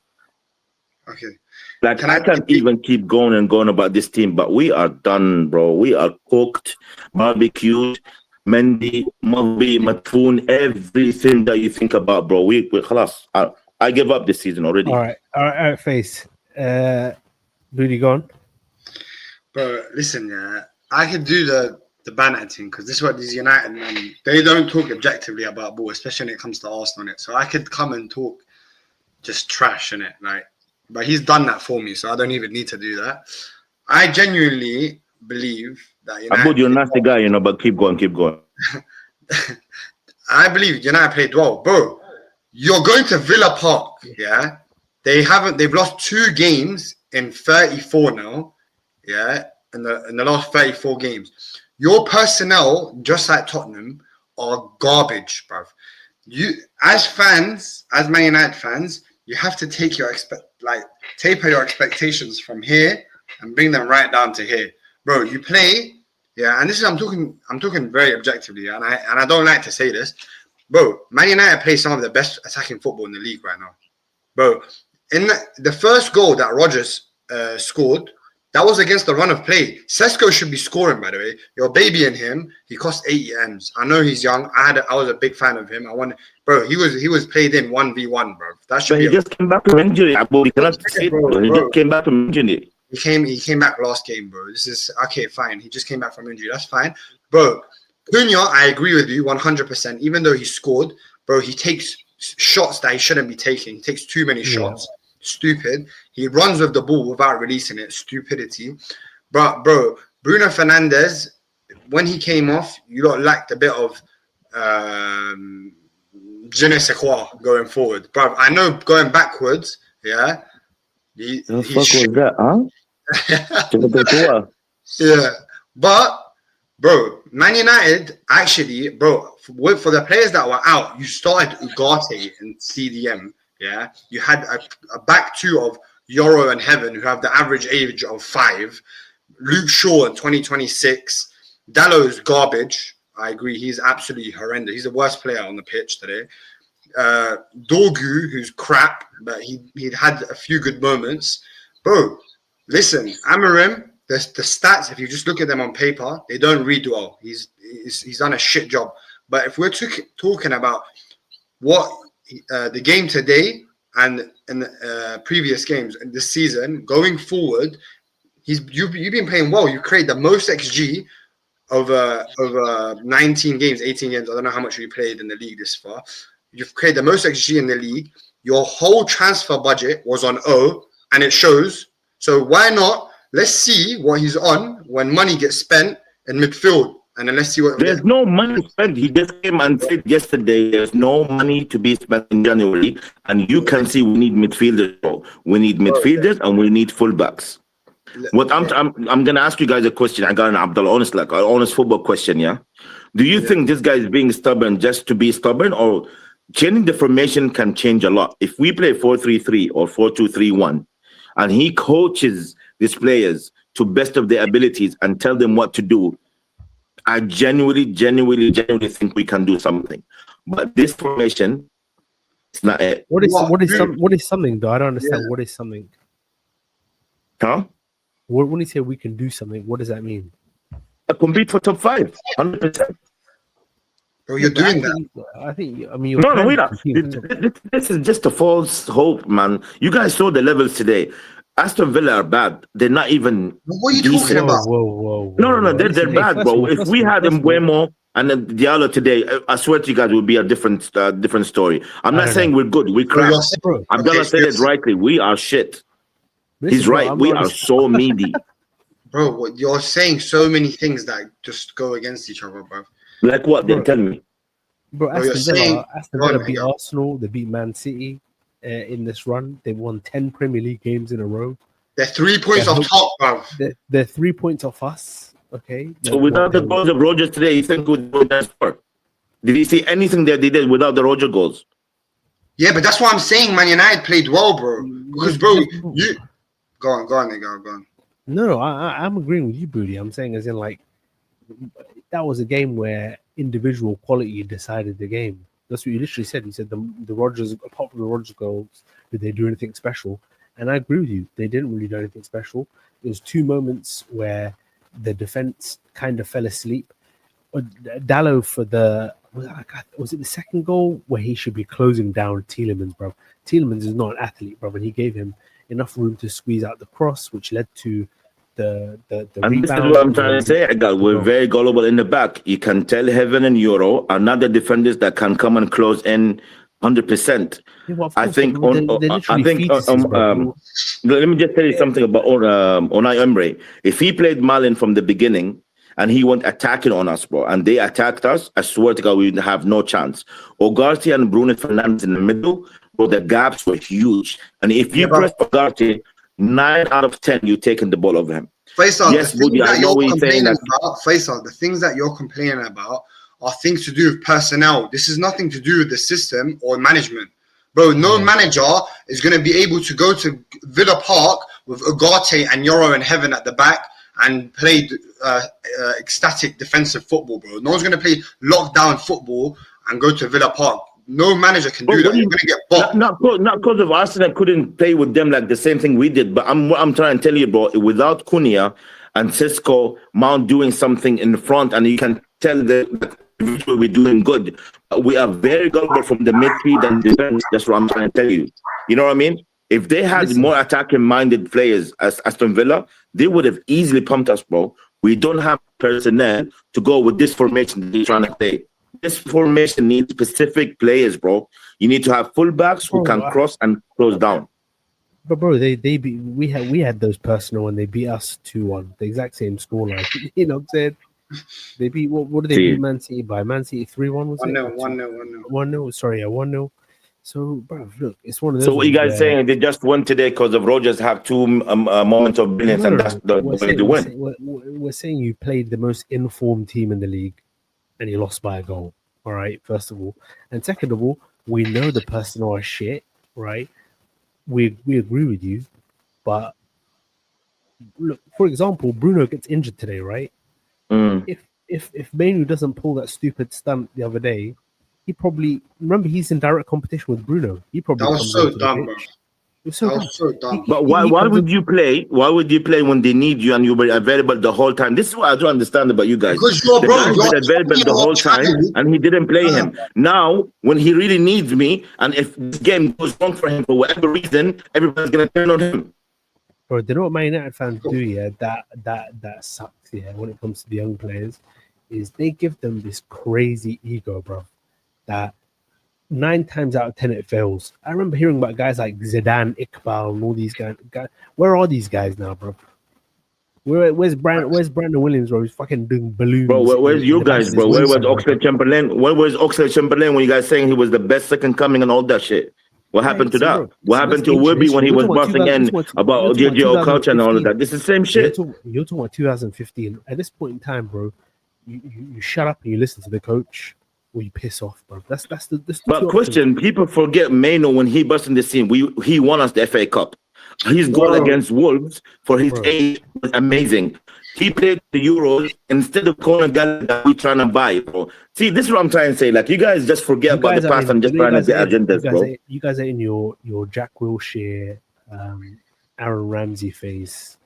Okay. Like, I can't even keep going and going about this team, but we are done, bro. We are cooked, barbecued, Mendy, Mulby, Matfoon, everything that you think about, bro. We khalas. I give up this season already. All right, Face. Booty gone. Bro, listen, yeah, I could do the banter thing because this is what these United men, they don't talk objectively about ball, especially when it comes to Arsenal. So I could come and talk just trash in it, like. But he's done that for me, so I don't even need to do that. I genuinely believe that United. You're a nasty guy, you know, but keep going. I believe United played well, bro. You're going to Villa Park, yeah. They've lost 2 games in 34 now, yeah. In the last 34 games, your personnel, just like Tottenham, are garbage, bruv. You, as fans, as Man United fans, you have to take taper your expectations from here and bring them right down to here, bro. You play, yeah, and this is I'm talking very objectively, and I don't like to say this, bro. Man United play some of the best attacking football in the league right now, bro. In the first goal that Rodgers scored, that was against the run of play. Sesko should be scoring, by the way. You're babying him. He cost 80 M's. I know he's young. I was a big fan of him. Bro, he was played in 1v1, bro. That should he just came back from injury. He just came back from injury. He came back last game, bro. This is okay, fine. He just came back from injury. That's fine, bro. Cunha, I agree with you 100%. Even though he scored, bro, he takes shots that he shouldn't be taking. He takes too many shots. Stupid. He runs with the ball without releasing it. Stupidity. But bro, Bruno Fernandes, when he came off, you lot lacked a bit of je ne sais quoi going forward. Bro, I know going backwards, yeah. The fuck was that, huh? Yeah. But bro, Man United actually, bro, for the players that were out, you started Ugarte and CDM. Yeah, you had a back 2 of Yoro and Heaven, who have the average age of 5. Luke Shaw in 2026. Dallow's garbage. I agree. He's absolutely horrendous. He's the worst player on the pitch today. Dorgu, who's crap, but he had a few good moments. Bro, listen, Amorim, the stats, if you just look at them on paper, they don't read well. He's done a shit job. But if we're talking about what the game today and in the previous games in this season going forward, you've been playing well. You created the most XG over 19 games, 18 games. I don't know how much we played in the league this far. You've created the most XG in the league. Your whole transfer budget was on O, and it shows. So why not? Let's see what he's on when money gets spent in midfield. And then let's see what. There's no money spent. He just came and said yesterday there's no money to be spent in January. And you can see we need midfielders, bro. We need midfielders and we need fullbacks. What I'm gonna ask you guys a question. I got an Abdullah, honest football question, yeah? Do you think this guy is being stubborn just to be stubborn, or changing the formation can change a lot? If we play 4-3-3 or 4-2-3-1 and he coaches these players to best of their abilities and tell them what to do, I genuinely think we can do something. But this formation, It's not it. What is What? what is something though? I don't understand. What is something? Huh? When you say we can do something, what does that mean? Compete for top 5, 100%. Bro, you're doing that. I think. I mean, you're No, kind we're of not. competing for top- This is just a false hope, man. You guys saw the levels today. Aston Villa are bad. They're not even. What are you decent. talking about? Whoa. No. They're Listen, bad, first bro. of all, If we had Mbuemo and then Diallo today, I swear to you guys, it would be a different story. I'm I not don't saying know. we're good. We're Bro, crap. you're saying- Bro, Abdullah Okay, said it yes. rightly. We are shit. listen, He's bro, right. I'm We not are so needy. Bro, what you're saying so many things that just go against each other, bro. Like what? Bro. Then tell me. Bro, you're Aston saying- Villa Go on, beat Miguel. Arsenal. They beat Man City in this run. They won 10 Premier League games in a row. They're 3 points Yeah, off top, bro. They're 3 points off us. Okay. So without the goals of Rogers today, you think we'd go that far? Did you see anything that they did without the Roger goals? Yeah, but that's why I'm saying Man United played well, bro. Because, bro, you go on, nigga, go on. No, I'm agreeing with you, Booty. I'm saying as in like that was a game where individual quality decided the game. That's what you literally said. You said the Rodgers, apart from the Rodgers goals, did they do anything special? And I agree with you. They didn't really do anything special. There was 2 moments where the defense kind of fell asleep. Dallo for was it the second goal where he should be closing down Tielemans, bro? Tielemans is not an athlete, bro, and he gave him enough room to squeeze out the cross, which led to the And this is rebound. what I'm trying to say. We're very gullible in the back. You can tell Heaven and Euro are not the defenders that can come and close in 100%. Yeah, well, of I course, think. they're literally fetuses, bro. Let me just tell you something about Unai Emery. If he played Malin from the beginning and he went attacking on us, bro, and they attacked us, I swear to God, we would have no chance. Ugarte and Bruno Fernandes in the middle, bro, the gaps were huge. And if you press Ugarte, 9 out of 10, you're taking the ball over him. Faisal, Yes, the things Budi, I that know you're what you're saying. complaining about, Faisal, the things that you're complaining about are things to do with personnel. This is nothing to do with the system or management. Bro, no manager is going to be able to go to Villa Park with Ugarte and Yoro and Heaven at the back and play ecstatic defensive football, bro. No one's going to play lockdown football and go to Villa Park. No manager can do that. You're going to get boxed. Not because of Arsenal couldn't play with them like the same thing we did. But I'm trying to tell you, bro, without Cunha and Cisco, Mount doing something in the front, and you can tell that we're doing good. We are very gullible from the midfield and defense. That's what I'm trying to tell you. You know what I mean? If they had more attacking-minded players as Aston Villa, they would have easily pumped us, bro. We don't have personnel to go with this formation that they're trying to play. This formation needs specific players, bro. You need to have fullbacks who can cross and close down. But bro, we had those personal and they beat us 2-1, the exact same scoreline. You know what I'm saying? They beat what did they beat Man City by? Man City 3-1 was it? 1-0. 1-0. Sorry, 1-0. So, bro, look, it's one of those. So what you guys saying? They just won today because of Rogers have 2 moments of brilliance, and that's the way to win. We're saying you played the most informed team in the league, and you lost by a goal. All right, first of all, and second of all, we know the personnel are shit. Right? We agree with you, but look, for example, Bruno gets injured today, right? If Manu doesn't pull that stupid stunt the other day, he probably he's in direct competition with Bruno. He probably That was so dumb, bro. That was so dumb. But why would you play? Why would you play when they need you and you were available the whole time? This is what I don't understand about you guys. Because you're available the whole time and he didn't play him. Now, when he really needs me, and if this game goes wrong for him for whatever reason, everybody's gonna turn on him. Bro, do you know what Man United fans do? Yeah, that sucks. Yeah, when it comes to the young players, is they give them this crazy ego, bro. That 9 times out of 10 it fails. I remember hearing about guys like Zidane, Iqbal, and all these guys. Where are these guys now, bro? Where's Brandon Williams, bro? He's fucking doing balloons. Bro, where's you guys, bro? Where was Oxlade-Chamberlain? Where was Oxlade-Chamberlain when you guys saying he was the best second coming and all that shit? What happened to that? Bro, what happened to Wilby when he was busting in about JJ Okocha and all of that? This is the same shit. You're talking about 2015. At this point in time, bro, you shut up and you listen to the coach, or you piss off, bro. That's the But question, people forget Mano when he burst in the scene. He won us the FA Cup. His goal against Wolves for his age was amazing. He played the Euros instead of calling guys that we trying to buy, bro. See, this is what I'm trying to say. Like, you guys just forget about the past and just trying to get agendas, bro. You guys are in your Jack Wilshere, Aaron Ramsey phase.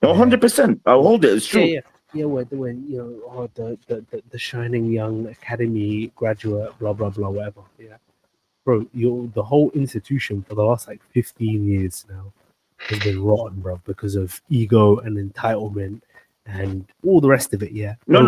No, 100%. I'll hold it. It's true. Yeah. When you know, the shining young academy graduate, blah blah blah, whatever. Yeah, bro. The whole institution for the last like 15 years now has been rotten, bro, because of ego and entitlement and all the rest of it. Yeah. No.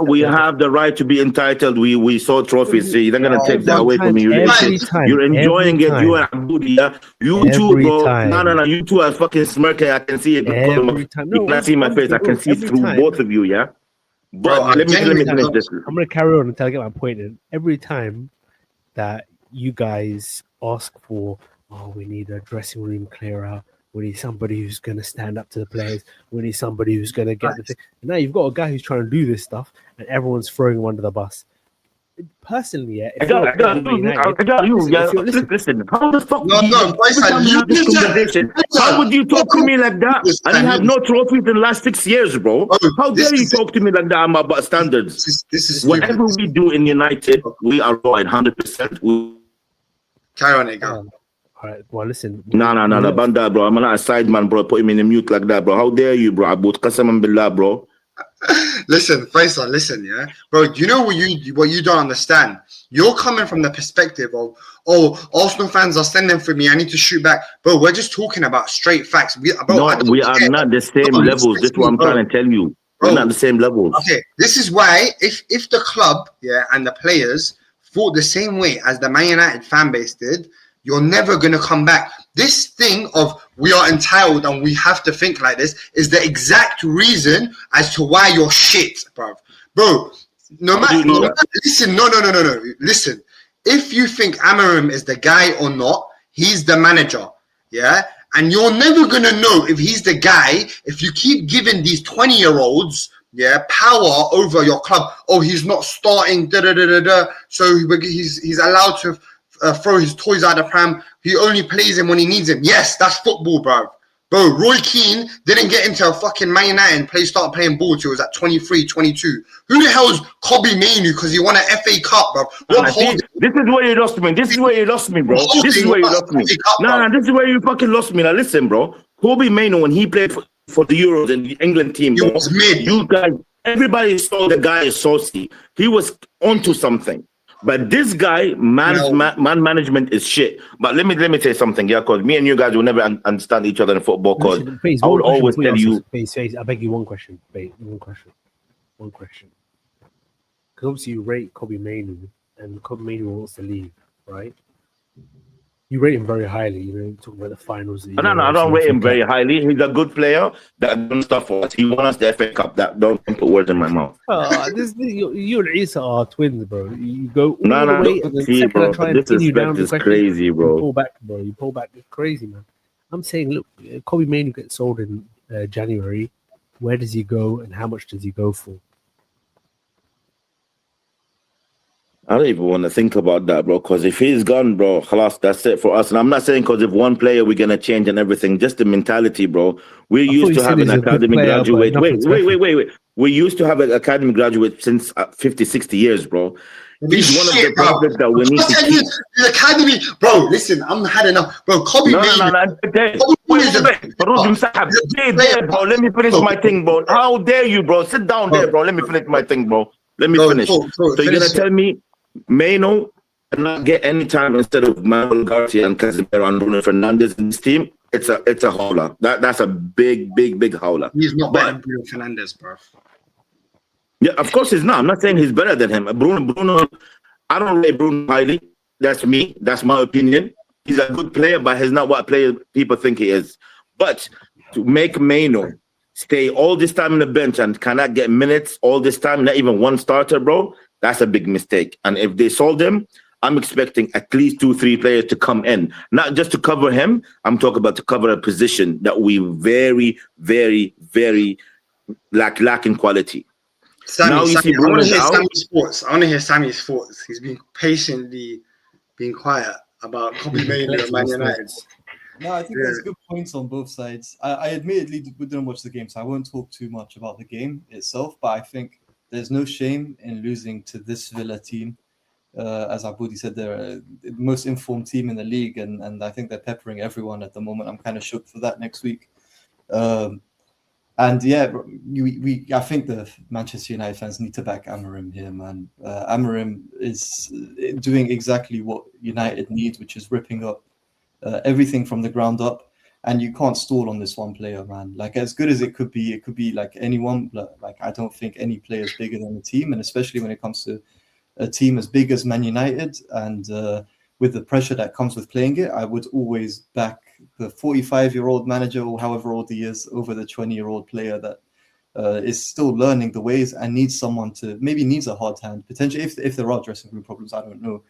We have the right to be entitled. We saw trophies. See, they're gonna take that away from you. You're enjoying it. You and Abdul, yeah. You too, bro. No. You two are fucking smirking. I can see it. Every time. You can't see my face. I can see through both of you. Yeah. But let me finish this. I'm gonna carry on until I get my point in. Every time that you guys ask for, we need a dressing room clear out. We need somebody who's going to stand up to the players. We need somebody who's going to get the thing. And now you've got a guy who's trying to do this stuff, and everyone's throwing him under the bus. Personally, yeah. Listen. How the fuck? How would you talk to me like that? I didn't have no trophies in the last 6 years, bro. How dare you talk to me like that? I'm about standards. This is whatever we do in United, we are right 100%. Carry on, go. All right. Well, listen. No, Banda, bro. I'm not a side man, bro. Put him in a mute like that, bro. How dare you, bro? About Qasam and Billah, bro. Listen, Faisal, listen, yeah, bro. You know what you don't understand? You're coming from the perspective of, Arsenal fans are sending for me. I need to shoot back, bro. We're just talking about straight facts. We are not the same levels. That's what I'm trying to tell you. We're not the same levels. Okay, this is why if the club, yeah, and the players thought the same way as the Man United fan base did, you're never going to come back. This thing of we are entitled and we have to think like this is the exact reason as to why you're shit, bro. Bro, listen, no. Listen, if you think Amarim is the guy or not, he's the manager, yeah? And you're never going to know if he's the guy if you keep giving these 20-year-olds, yeah, power over your club. Oh, he's not starting, so he's allowed to throw his toys out the pram. He only plays him when he needs him. Yes, that's football, bro. Bro, Roy Keane didn't get into a fucking Man United and start playing ball till he was at 23, 22. Who the hell's Kobe Mainoo because he won an FA Cup, bro? This is where you lost me. This is where you lost me, bro. This is where you lost me. No, this is where you fucking lost me. Now listen, bro. Kobe Mainoo, when he played for the Euros and the England team, bro, you guys, everybody saw the guy is saucy. He was onto something. But this guy, man management is shit. But let me tell you something, yeah, because me and you guys will never understand each other in football. Because I would always tell you. Face, I beg you one question. One question. Because obviously you rate Kobe Mainoo, and Kobe Mainoo wants to leave, right? You rate him very highly. You know, talking about the finals. No, I don't rate him very highly. He's a good player that done stuff for us. He won us the FA Cup. That don't put words in my mouth. You and Issa are twins, bro. You go all the way, and then see, bro, try and pin you down. This is crazy, bro. You pull back. It's crazy, man. I'm saying, look, Kobe Mainoo gets sold in January. Where does he go, and how much does he go for? I don't even want to think about that, bro, because if he's gone, bro, khalas, that's it for us. And I'm not saying because if one player we're going to change and everything, just the mentality, bro. We used to have an academy graduate. Wait. We used to have an academy graduate since 50, 60 years, bro. He's one of the prospects that we need to keep. The academy, bro, listen, I'm had enough. Bro, Kobe Mainoo. Bro, let me finish my thing, bro. How dare you, bro? Sit down there, bro. Let me finish my thing, bro. Let me finish. So you're going to tell me Mainoo cannot get any time instead of Manuel Garcia and Casemiro and Bruno Fernandes in this team? It's a howler. That's a big howler. He's not better than Bruno Fernandes, bro. Yeah, of course he's not. I'm not saying he's better than him. Bruno, I don't rate Bruno highly. That's me. That's my opinion. He's a good player, but he's not what player people think he is. But to make Mainoo stay all this time on the bench and cannot get minutes all this time, not even one starter, bro, that's a big mistake. And if they sold him, I'm expecting at least 2-3 players to come in, not just to cover him. I'm talking about to cover a position that we very, very, very lack in quality. Sammy, I want to hear Sammy's thoughts. He's been patiently being quiet about Kobe Mainoo and Man United. No, I think there's good points on both sides. I admittedly didn't watch the game, so I won't talk too much about the game itself. But I think there's no shame in losing to this Villa team. As Abudi said, they're the most informed team in the league, and I think they're peppering everyone at the moment. I'm kind of shook for that next week. And yeah, I think the Manchester United fans need to back Amorim here, man. Amorim is doing exactly what United need, which is ripping up everything from the ground up. And you can't stall on this one player, man. Like, as good as it could be like anyone. But like, I don't think any player is bigger than the team, and especially when it comes to a team as big as Man United, and with the pressure that comes with playing it, I would always back the 45-year-old manager, or however old he is, over the 20-year-old player that is still learning the ways and needs someone to, maybe needs a hard hand, potentially, if there are dressing room problems, I don't know.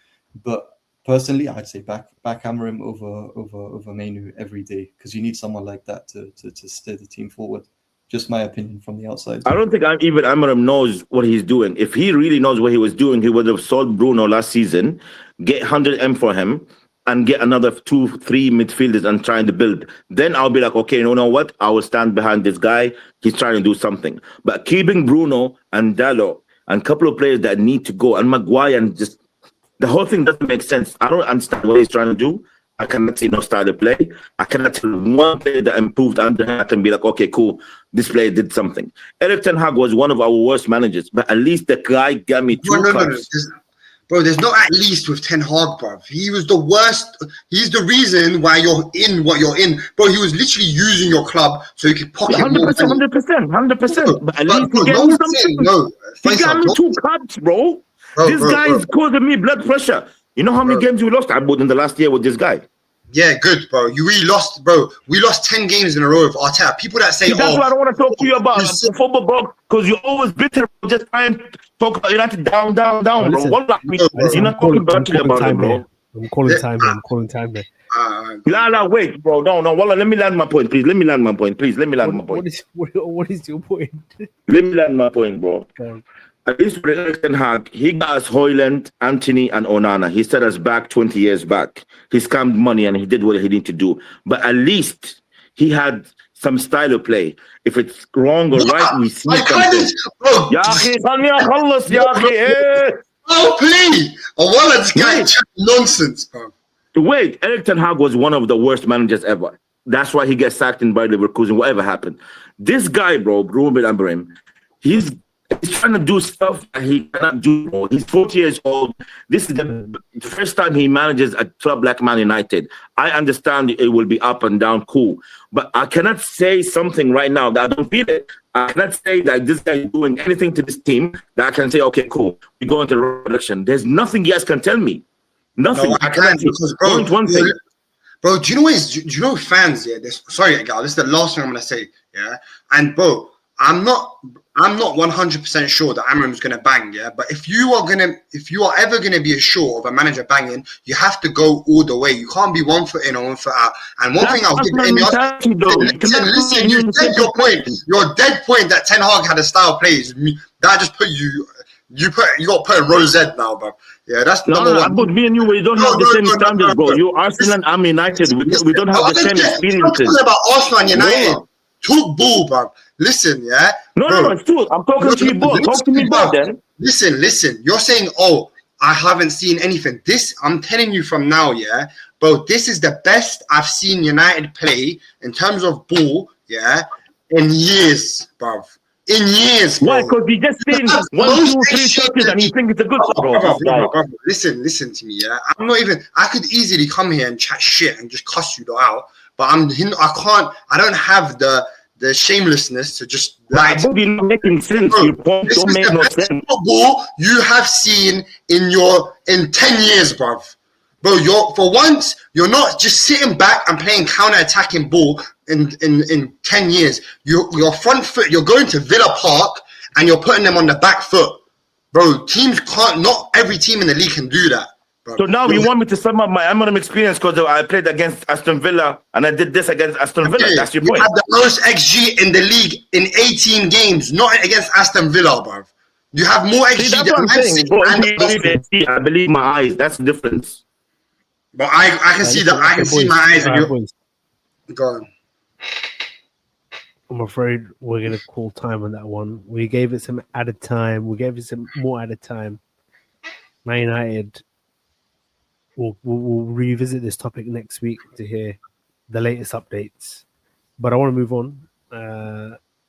But personally, I'd say back Amorim over Mainu every day, because you need someone like that to steer the team forward. Just my opinion from the outside. I don't think even Amorim knows what he's doing. If he really knows what he was doing, he would have sold Bruno last season, get 100M for him, and get another 2-3 midfielders and trying to build. Then I'll be like, okay, you know what? I will stand behind this guy. He's trying to do something. But keeping Bruno and Dalot and a couple of players that need to go, and Maguire, and just the whole thing doesn't make sense. I don't understand what he's trying to do. I cannot see no style of play. I cannot tell one player that improved under him. I can be like, okay, cool, this player did something. Erik ten Hag was one of our worst managers, but at least the guy got me two cups. Bro, there's no at least with Ten Hag, bro. He was the worst. He's the reason why you're in what you're in. Bro, he was literally using your club so he could pocket 100%. But at least he gave me something. No, he got me 2 cups, bro. This guy is causing me blood pressure. You know how many games we lost, Abud, in the last year with this guy? Yeah, good, bro. We lost, bro. We lost 10 games in a row with Arteta. People that say, that's why I don't want to talk to you about football, bro, because you're always bitter, just trying to talk about United down, bro. You're not talking badly about it, bro. I'm calling time here. Wait, bro. No. Wallah, let me land my point, please. What is your point? Let me land my point, bro. At least with Erik ten Hag, he got us Højlund, Anthony, and Onana. He set us back 20 years back. He scammed money and he did what he needed to do. But at least he had some style of play. If it's wrong or right, we see something. Oh, please! This guy nonsense, bro. Wait, Erik ten Hag was one of the worst managers ever. That's why he gets sacked in Bayer Leverkusen, whatever happened. This guy, bro, Ruben Amorim, he's trying to do stuff that he cannot do. Bro. He's 40 years old. This is the first time he manages a club like Man United. I understand it will be up and down, cool. But I cannot say something right now that I don't feel it. I cannot say that this guy is doing anything to this team that I can say, okay, cool, we go into the right direction. There's nothing you guys can tell me. Nothing. No, I can't, because, bro, one thing. Bro, do you know what is? Do you know fans? Yeah, sorry, Gal. This is the last thing I'm gonna say. Yeah, and bro, I'm not 100% sure that Amorim's gonna bang. Yeah, but if you are ever gonna be sure of a manager banging, you have to go all the way. You can't be 1 foot in or 1 foot out. And one thing I'll give listen, you said your point. Your dead point that Ten Hag had a style plays. That just put you. You got put in row Z now, bro. Yeah, that's number one. But me and you, we don't have the same standards, bro. You Arsenal and I'm United. We don't have the same experiences. I'm talking about Arsenal and United. Talk bull, bro. Listen, yeah. No, it's true. I'm talking to you, bro. Talk to me, bro. Then listen. You're saying, oh, I haven't seen anything. This, I'm telling you from now, yeah, bro. This is the best I've seen United play in terms of ball, yeah, in years, bro. In years, bro. Why? Because he just seen 1, 2, 3 touches and he thinks it's a good bro. Listen to me, yeah. I'm not even. I could easily come here and chat shit and just cuss you out, but I don't have the shamelessness to just lie. But you're not making sense. Your point don't make no sense. Football you have seen in 10 years, bro. Bro, for once, you're not just sitting back and playing counter-attacking ball in 10 years. Your front foot, you're going to Villa Park and you're putting them on the back foot. Bro, teams can't, not every team in the league can do that. Bro. So now you want me to sum up my Amorim experience because I played against Aston Villa and I did this against Aston Villa. Okay. That's your point. You had the most XG in the league in 18 games, not against Aston Villa, bro. You have more XG than Man City. Bro, I believe my eyes. That's the difference. But I can see that. I can see my eyes. Go on. I'm afraid we're going to call time on that one. We gave it some added time. We gave it some more added time. Man United, we'll revisit this topic next week to hear the latest updates. But I want to move on.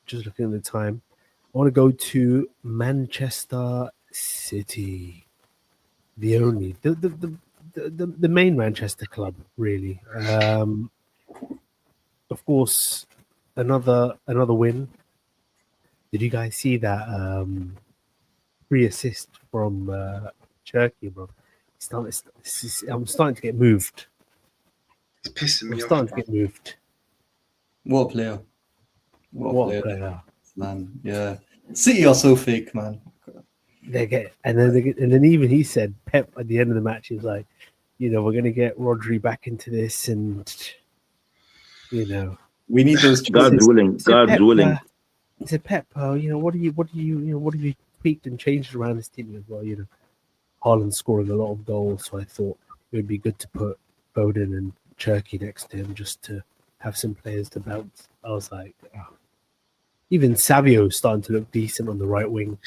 Just looking at the time. I want to go to Manchester City. The main Manchester club, really. Of course, another win. Did you guys see that free assist from Turkey, bro? I'm starting to get moved. It's pissing me I'm off. starting to get moved. What a player. What a player. Man. Yeah. City are so fake, man. And then even he said, Pep at the end of the match, he was like, we're gonna get Rodri back into this, and We need those God's choices. willing. God's willing. He said, Pep, what do you tweaked and changed around this team as well? Haaland's scoring a lot of goals, so I thought it would be good to put Foden and Cherky next to him just to have some players to bounce. I was like, oh. Even Savio's starting to look decent on the right wing.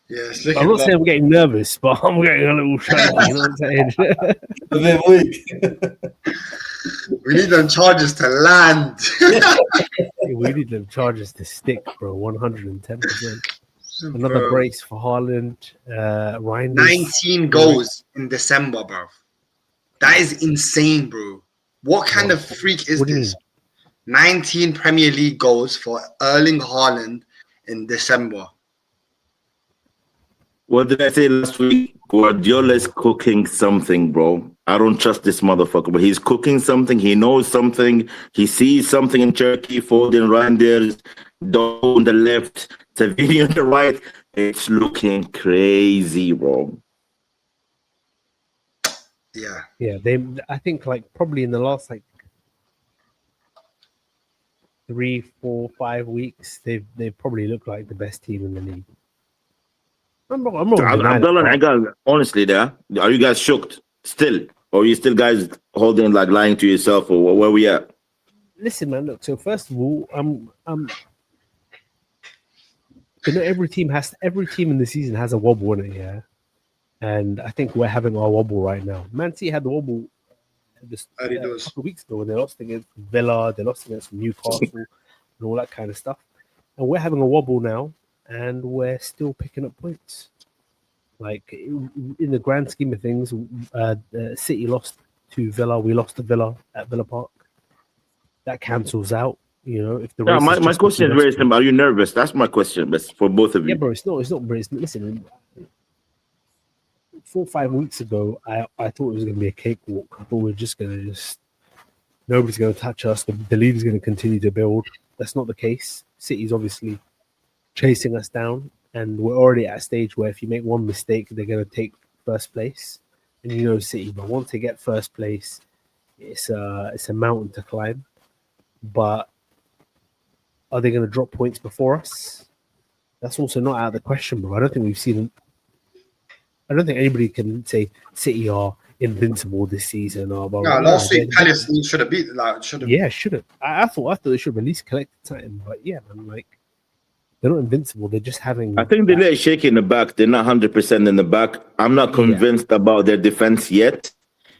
Yeah, it's I'm looking not like saying I'm getting nervous, but I'm getting a little shaky. You know what I'm saying? A bit weak. we need them charges to land. We need them charges to stick, bro. 110%. Another Bro. brace for Haaland. Ryan 19 goals in December, bro. That is insane, bro. What kind of freak is What do you this? 19 Premier League goals for Erling Haaland in December. What did I say last week? Guardiola's cooking something, bro. I don't trust this motherfucker, but he's cooking something. He knows something. He sees something in Turkey. Foden, Reinders, Doe on the left, Savini on the right. It's looking crazy, bro. Yeah. Yeah, I think probably in the last 3, 4, 5 weeks, they've probably looked like the best team in the league. I'm not denying Abdullah it, and Agal, honestly, are you guys shocked still? Or are you still guys holding, lying to yourself, or where we at? Listen, man. Look. So first of all, every team in the season has a wobble in it, yeah. And I think we're having our wobble right now. Man City had the wobble a couple of weeks ago when they lost against Villa, they lost against Newcastle, and all that kind of stuff. And we're having a wobble now, and we're still picking up points. In the grand scheme of things, City lost to Villa. We lost to Villa at Villa Park. That cancels out. If the race my question is very simple. Are you nervous? That's my question, but for both of you. Yeah, bro. It's not. Bro, listen. 4 or 5 weeks ago, I thought it was going to be a cakewalk. I thought we were just going to nobody's going to touch us. The lead is going to continue to build. That's not the case. City's obviously chasing us down, and we're already at a stage where if you make one mistake, they're going to take first place. And City, but once they get first place, it's a mountain to climb. But are they going to drop points before us? That's also not out of the question, bro. I don't think anybody can say City are invincible this season. Or last week Palace should have beat. Yeah, should have. I thought they should have at least collected time. But yeah, man, they're not invincible. They're just having. I think they're a little shaky in the back. They're not 100% in the back. I'm not convinced about their defense yet.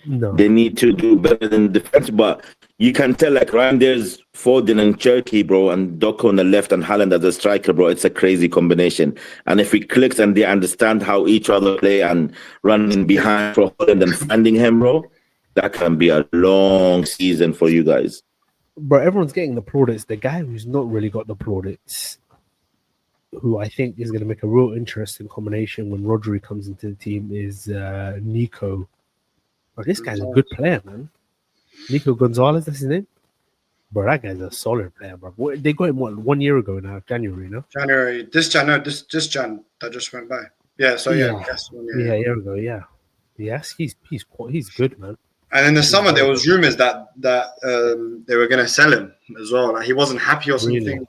No, they need to do better than defense, but you can tell Reinders, Foden, and Cherky, bro, and Doko on the left and Haaland as a striker, bro. It's a crazy combination. And if it clicks and they understand how each other play and running behind for Haaland and finding him, bro, that can be a long season for you guys. Bro, everyone's getting the plaudits. The guy who's not really got the plaudits, who I think is going to make a real interesting combination when Rodri comes into the team, is Nico. Bro, this guy's a good player, man. Nico Gonzalez, that's his name. Bro, that guy's a solid player, bro. They got him 1 year ago now, January, no? This Jan that just went by. Yeah, so yeah. A year ago, yeah. Yes, he's good, man. And in the summer, there was rumors that they were gonna sell him as well. He wasn't happy or something. Really?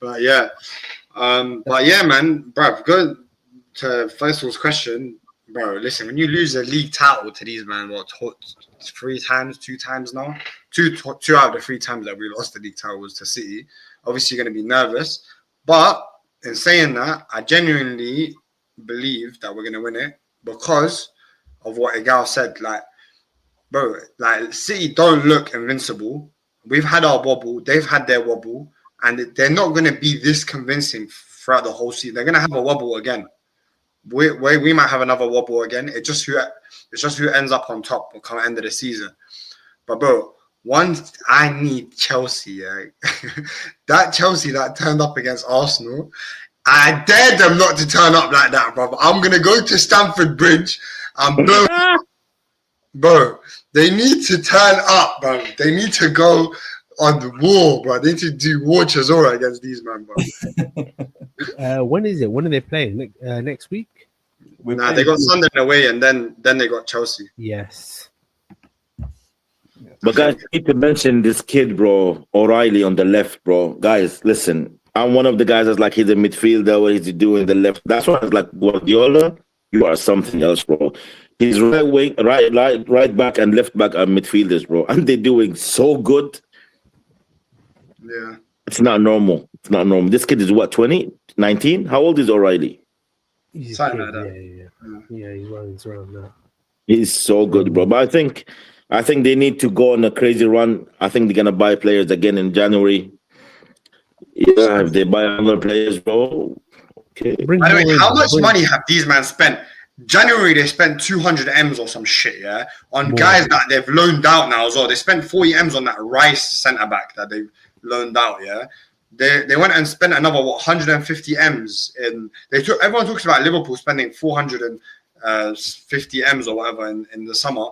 But yeah, man, bruv, go to Faisal's question. Bro, listen, when you lose a league title to these man, what, 2 times now? Two out of the 3 times that we lost the league title was to City. Obviously, you're going to be nervous. But in saying that, I genuinely believe that we're going to win it because of what Egal said. Like, bro, like City don't look invincible. We've had our wobble. They've had their wobble. And they're not going to be this convincing throughout the whole season. They're going to have a wobble again. We might have another wobble again. It's just who ends up on top come end of the season. But bro, once I need Chelsea, yeah. That Chelsea that turned up against Arsenal, I dare them not to turn up like that, bro. I'm gonna go to Stamford Bridge and blow. Bro, they need to turn up, bro. They need to go on the war, bro. They need to do war Chisora against these men, bro. When is it? When are they playing? Next week? Nah, they got Sunderland away, and then they got Chelsea. Yes. But guys, I need to mention this kid, bro, O'Reilly on the left, bro. Guys, listen, I'm one of the guys that's like he's a midfielder. What is he doing the left? That's why I was like, Guardiola, you are something else, bro. He's right wing, right back, and left back are midfielders, bro, and they're doing so good. Yeah, it's not normal. It's not normal. This kid is what, 20, 19? How old is O'Reilly? He's something like that. Yeah, he's around that. He's so good, bro. But I think they need to go on a crazy run. I think they're gonna buy players again in January. Yeah, if they buy other players, bro. Okay. By the way, how much money have these men spent? January they spent 200 M's or some shit, yeah, on guys that they've loaned out now as well. They spent 40 M's on that Rice centre back that they've loaned out, yeah. They went and spent another 150 M's in. Everyone talks about Liverpool spending 450 M's or whatever in the summer.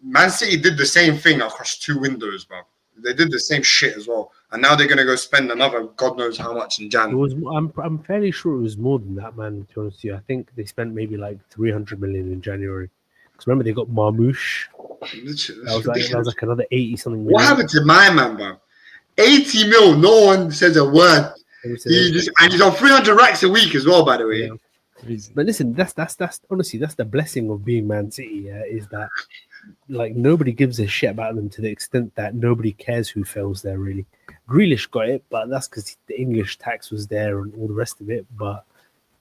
Man City did the same thing across 2 windows, bro. They did the same shit as well, and now they're gonna go spend another God knows how much in Jan. It was. I'm fairly sure it was more than that, man. To be honest with you, I think they spent maybe like 300 million in January. Because remember they got Marmouche. That was like another 80 something. What happened to my man, bro? 80 mil. No one says a word. He's on 300 racks a week as well, by the way. Yeah. But listen, that's honestly that's the blessing of being Man City. Yeah, is that like nobody gives a shit about them to the extent that nobody cares who fails there. Really, Grealish got it, but that's because the English tax was there and all the rest of it. But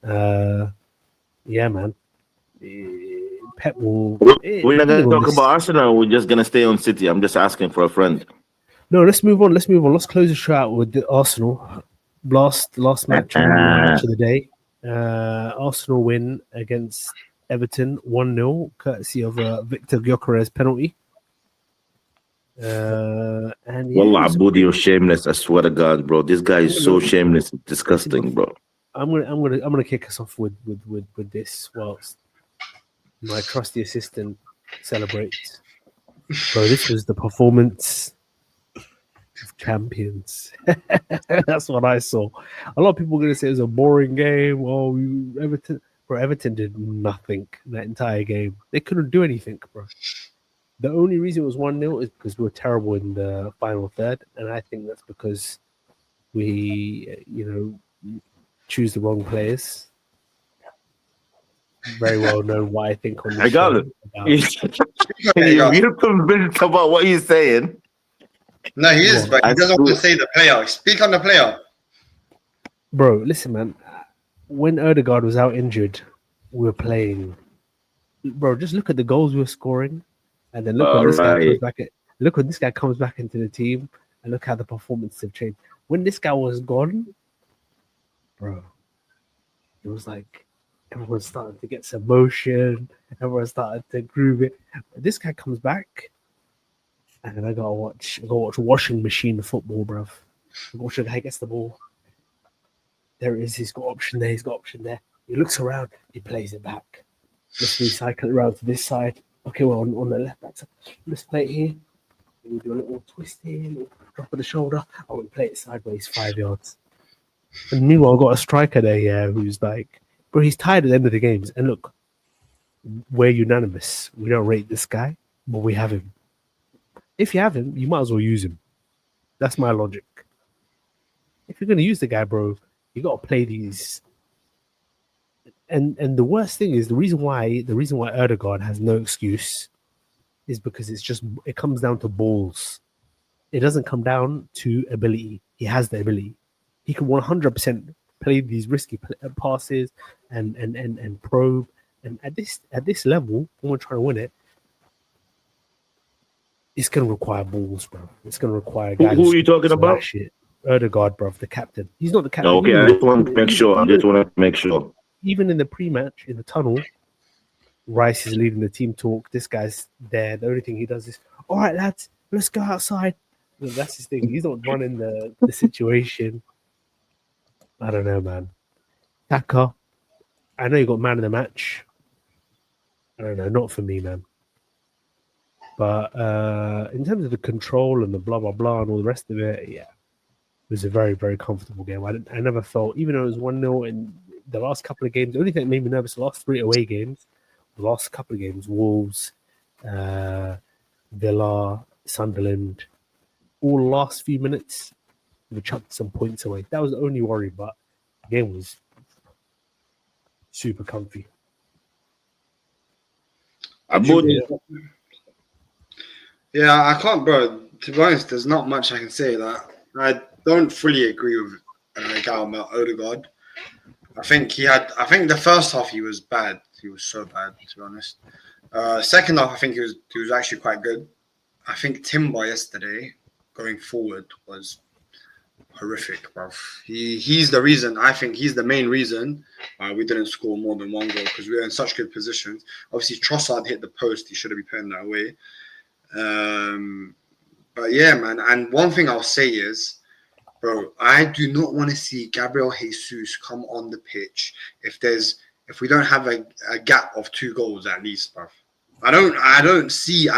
yeah, man, Pep will. We're not gonna talk about Arsenal. We're just gonna stay on City. I'm just asking for a friend. No, let's move on. Let's close the show out with the Arsenal. Last match of the day. Arsenal win against Everton 1-0, courtesy of Victor Gyökeres penalty. And yeah, Wallah, Abudi, you're shameless. I swear to God, bro. This guy is so shameless, disgusting, bro. I'm gonna kick us off with this whilst my trusty assistant celebrates. Bro, this was the performance of champions. That's what I saw. A lot of people are gonna say it was a boring game. Oh, Everton did nothing that entire game. They couldn't do anything, bro. The only reason it was 1-0 is because we were terrible in the final third, and I think that's because we, choose the wrong players. Very well known what I think on the show. You're convinced about what he's saying. No, he is, but he doesn't want to say the player. Speak on the player. Bro, listen, man. When Odegaard was out injured, we were playing. Bro, just look at the goals we were scoring, and then look when this guy comes back. Look when this guy comes back into the team, and look how the performances have changed. When this guy was gone, bro, it was like everyone started to get some motion. Everyone started to groove it. This guy comes back, and then I gotta watch washing machine football, bruv. Watch the guy gets the ball. There it is. He's got option there. He's got option there. He looks around. He plays it back. Let's recycle it around to this side. Okay, well, on the left back side. Let's play it here. We do a little twist here, a little drop of the shoulder. I will play it sideways 5 yards. And meanwhile, I've got a striker there, yeah, who's like, bro, he's tired at the end of the games. And look, we're unanimous. We don't rate this guy, but we have him. If you have him, you might as well use him. That's my logic. If you're going to use the guy, bro, you got to play these And the worst thing is the reason why Erdegaard has no excuse is because it comes down to balls. It doesn't come down to ability. He has the ability. He can 100% play these risky passes and probe. And at this level, when we're trying to win it, it's going to require balls, bro. It's going to require guys. Who are you talking about? It. Erdegaard, bro, the captain. He's not the captain. Okay, I just want to make sure. Even in the pre-match, in the tunnel, Rice is leading the team talk. This guy's there. The only thing he does is, all right, lads, let's go outside. That's his thing. He's not running the situation. I don't know, man. Taka, I know you got man of the match. I don't know, not for me, man. But in terms of the control and the blah, blah, blah and all the rest of it, yeah. It was a very, very comfortable game. I never felt, even though it was 1-0 in the last couple of games, the only thing that made me nervous, the last 3 away games, the last couple of games, Wolves, Villa, Sunderland, all the last few minutes, we chucked some points away. That was the only worry, but the game was super comfy. Yeah, I can't, bro. To be honest, there's not much I can say. That I don't fully agree with a guy about Odegaard. I think the first half he was bad. He was so bad, to be honest. Second half, I think he was actually quite good. I think Timber yesterday going forward was horrific, bro. He's the reason. I think he's the main reason why we didn't score more than 1 goal, because we were in such good positions. Obviously, Trossard hit the post. He should have been putting that away. But yeah, man. And one thing I'll say is, bro, I do not want to see Gabriel Jesus come on the pitch if we don't have a gap of 2 goals at least, bro. I don't see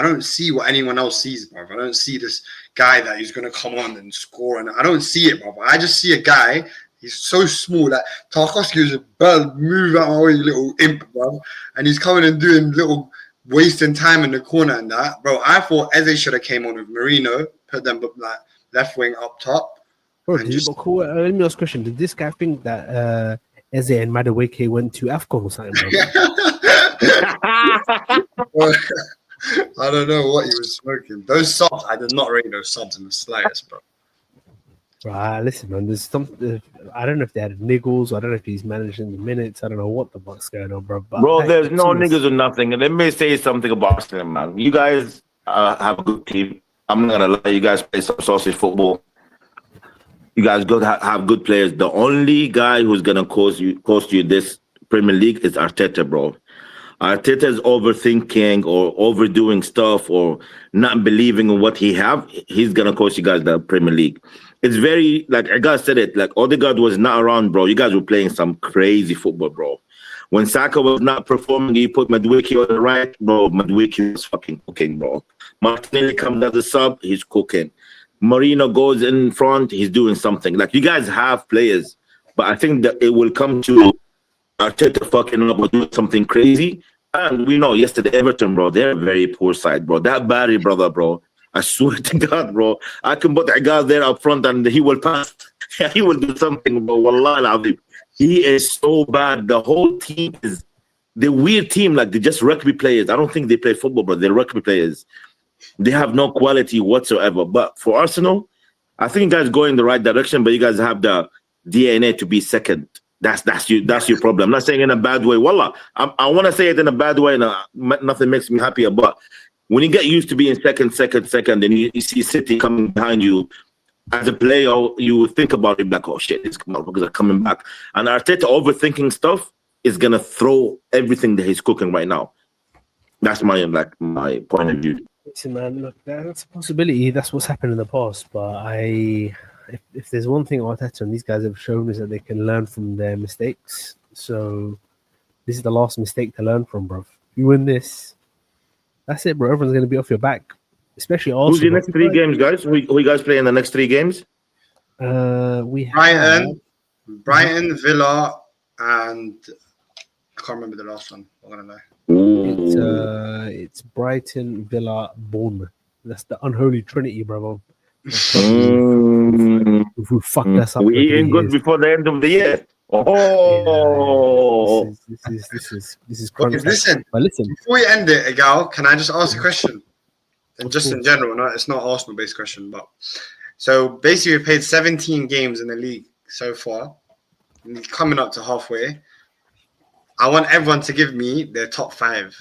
what anyone else sees, bro. I don't see this guy that he's gonna come on and score, and I don't see it, bro. I just see a guy. He's so small that Tarkowski was a bird, move out of my way, you little imp, bro. And he's coming and doing little wasting time in the corner and that, bro. I thought Eze should have came on with Marino, put them like left wing up top. Bro, let me ask a question. Did this guy think that Eze and Madueke went to AFCON or something, bro? I don't know what he was smoking. Those subs, I did not rate those subs in the slightest, bro. Right, listen, man. There's some. I don't know if they had niggles. I don't know if he's managing the minutes. I don't know what the fuck's going on, bro. But there's no niggas or nothing. And let me say something about Arsenal, man. You guys have a good team. I'm not gonna lie. You guys play some sausage football. You guys have good players. The only guy who's gonna cost you this Premier League is Arteta, bro. Arteta's overthinking or overdoing stuff or not believing in what he have. He's gonna cost you guys the Premier League. It's very, like I gotta said it, like Odegaard was not around, bro. You guys were playing some crazy football, bro. When Saka was not performing, you put Madueke on the right, bro. Madueke was fucking cooking, bro. Martinelli comes as a sub, he's cooking. Marino goes in front, he's doing something. Like, you guys have players, but I think that it will come to Arteta fucking up or doing something crazy. And we know yesterday, Everton, bro, they're a very poor side, bro. That Barry brother, bro, I swear to God, bro, I can put that guy there up front and he will pass. He will do something, bro. Wallah al-Azim. He is so bad. The whole team is the weird team. Like, they're just rugby players. I don't think they play football, bro. They're rugby players. They have no quality whatsoever. But for Arsenal, I think you guys go in the right direction, but you guys have the DNA to be second. That's your problem. I'm not saying in a bad way. Wallah, I want to say it in a bad way, and nothing makes me happier. But when you get used to being second, and you see City coming behind you, as a player, you think about it like, oh shit, these motherfuckers are coming back. And Arteta overthinking stuff is gonna throw everything that he's cooking right now. That's my point of view. Listen, man, look, that's a possibility. That's what's happened in the past. But if there's one thing Arteta and these guys have shown is that they can learn from their mistakes. So this is the last mistake to learn from, bro. You win this, that's it, bro. Everyone's going to be off your back, especially Arsenal. Who's the next 3 games, guys? Who you guys play in the next 3 games? We Brighton, Villa, and I can't remember the last one. I'm gonna lie. It's Brighton, Villa, Bournemouth. That's the unholy trinity, bro. If we fuck this up, we ain't good before the end of the year. Oh, This is Okay, crunch. listen. But listen, Before we end it, Egal, can I just ask a question? And Of just in course. general, it's not Arsenal based question, but so basically we played 17 games in the league so far, and coming up to halfway. I want everyone to give me their top 5.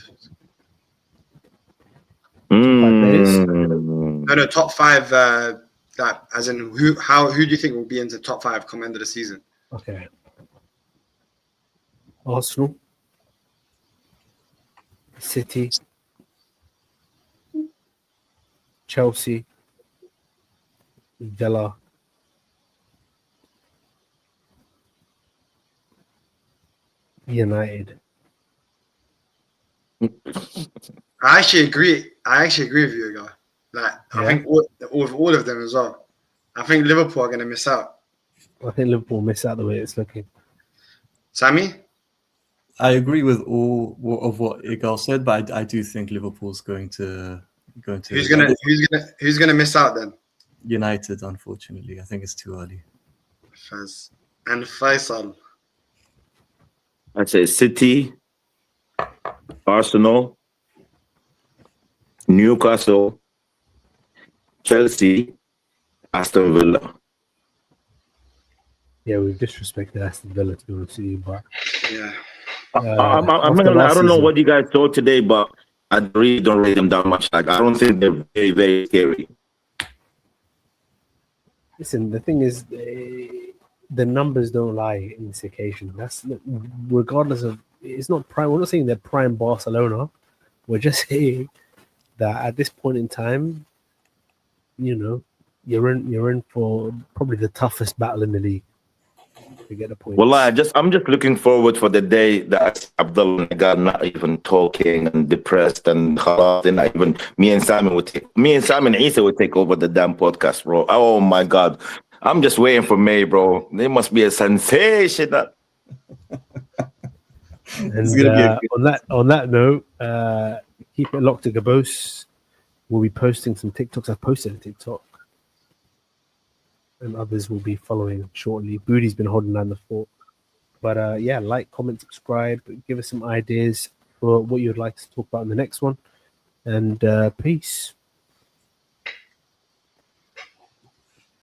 No, top 5. That as in who do you think will be into top 5 come end of the season? Okay. Arsenal, City, Chelsea, Villa, United. I actually agree with you, Egal. Like I Yeah. think all of them as well. I think Liverpool are going to miss out. I think Liverpool miss out the way it's looking. Sammy? I agree with all of what Igal said, but I do think Liverpool's going to Who's gonna miss out then? United. Unfortunately, I think it's too early. Faz. And Faisal. I say City, Arsenal, Newcastle, Chelsea, Aston Villa. Yeah, we've disrespected Aston Villa to be honest with you, but Yeah. I'm after gonna, I last don't know season- what you guys saw today, but I really don't rate them that much. Like I don't think they're very, very scary. Listen, the thing is, the numbers don't lie in this occasion. That's regardless of it's not prime. We're not saying they're prime Barcelona. We're just saying that at this point in time, you know, you're in for probably the toughest battle in the league to get the points. Well, I'm just looking forward for the day that Abdullah got not even talking and depressed and then not even me and Simon Isa would take over the damn podcast, bro. Oh my god. I'm just waiting for May, bro. They must be a sensation. And gonna be a on that note, keep it locked to Gabos. We'll be posting some TikToks. I've posted a TikTok. And others will be following shortly. Booty's been holding down the fort. But yeah, like, comment, subscribe, give us some ideas for what you'd like to talk about in the next one. And peace.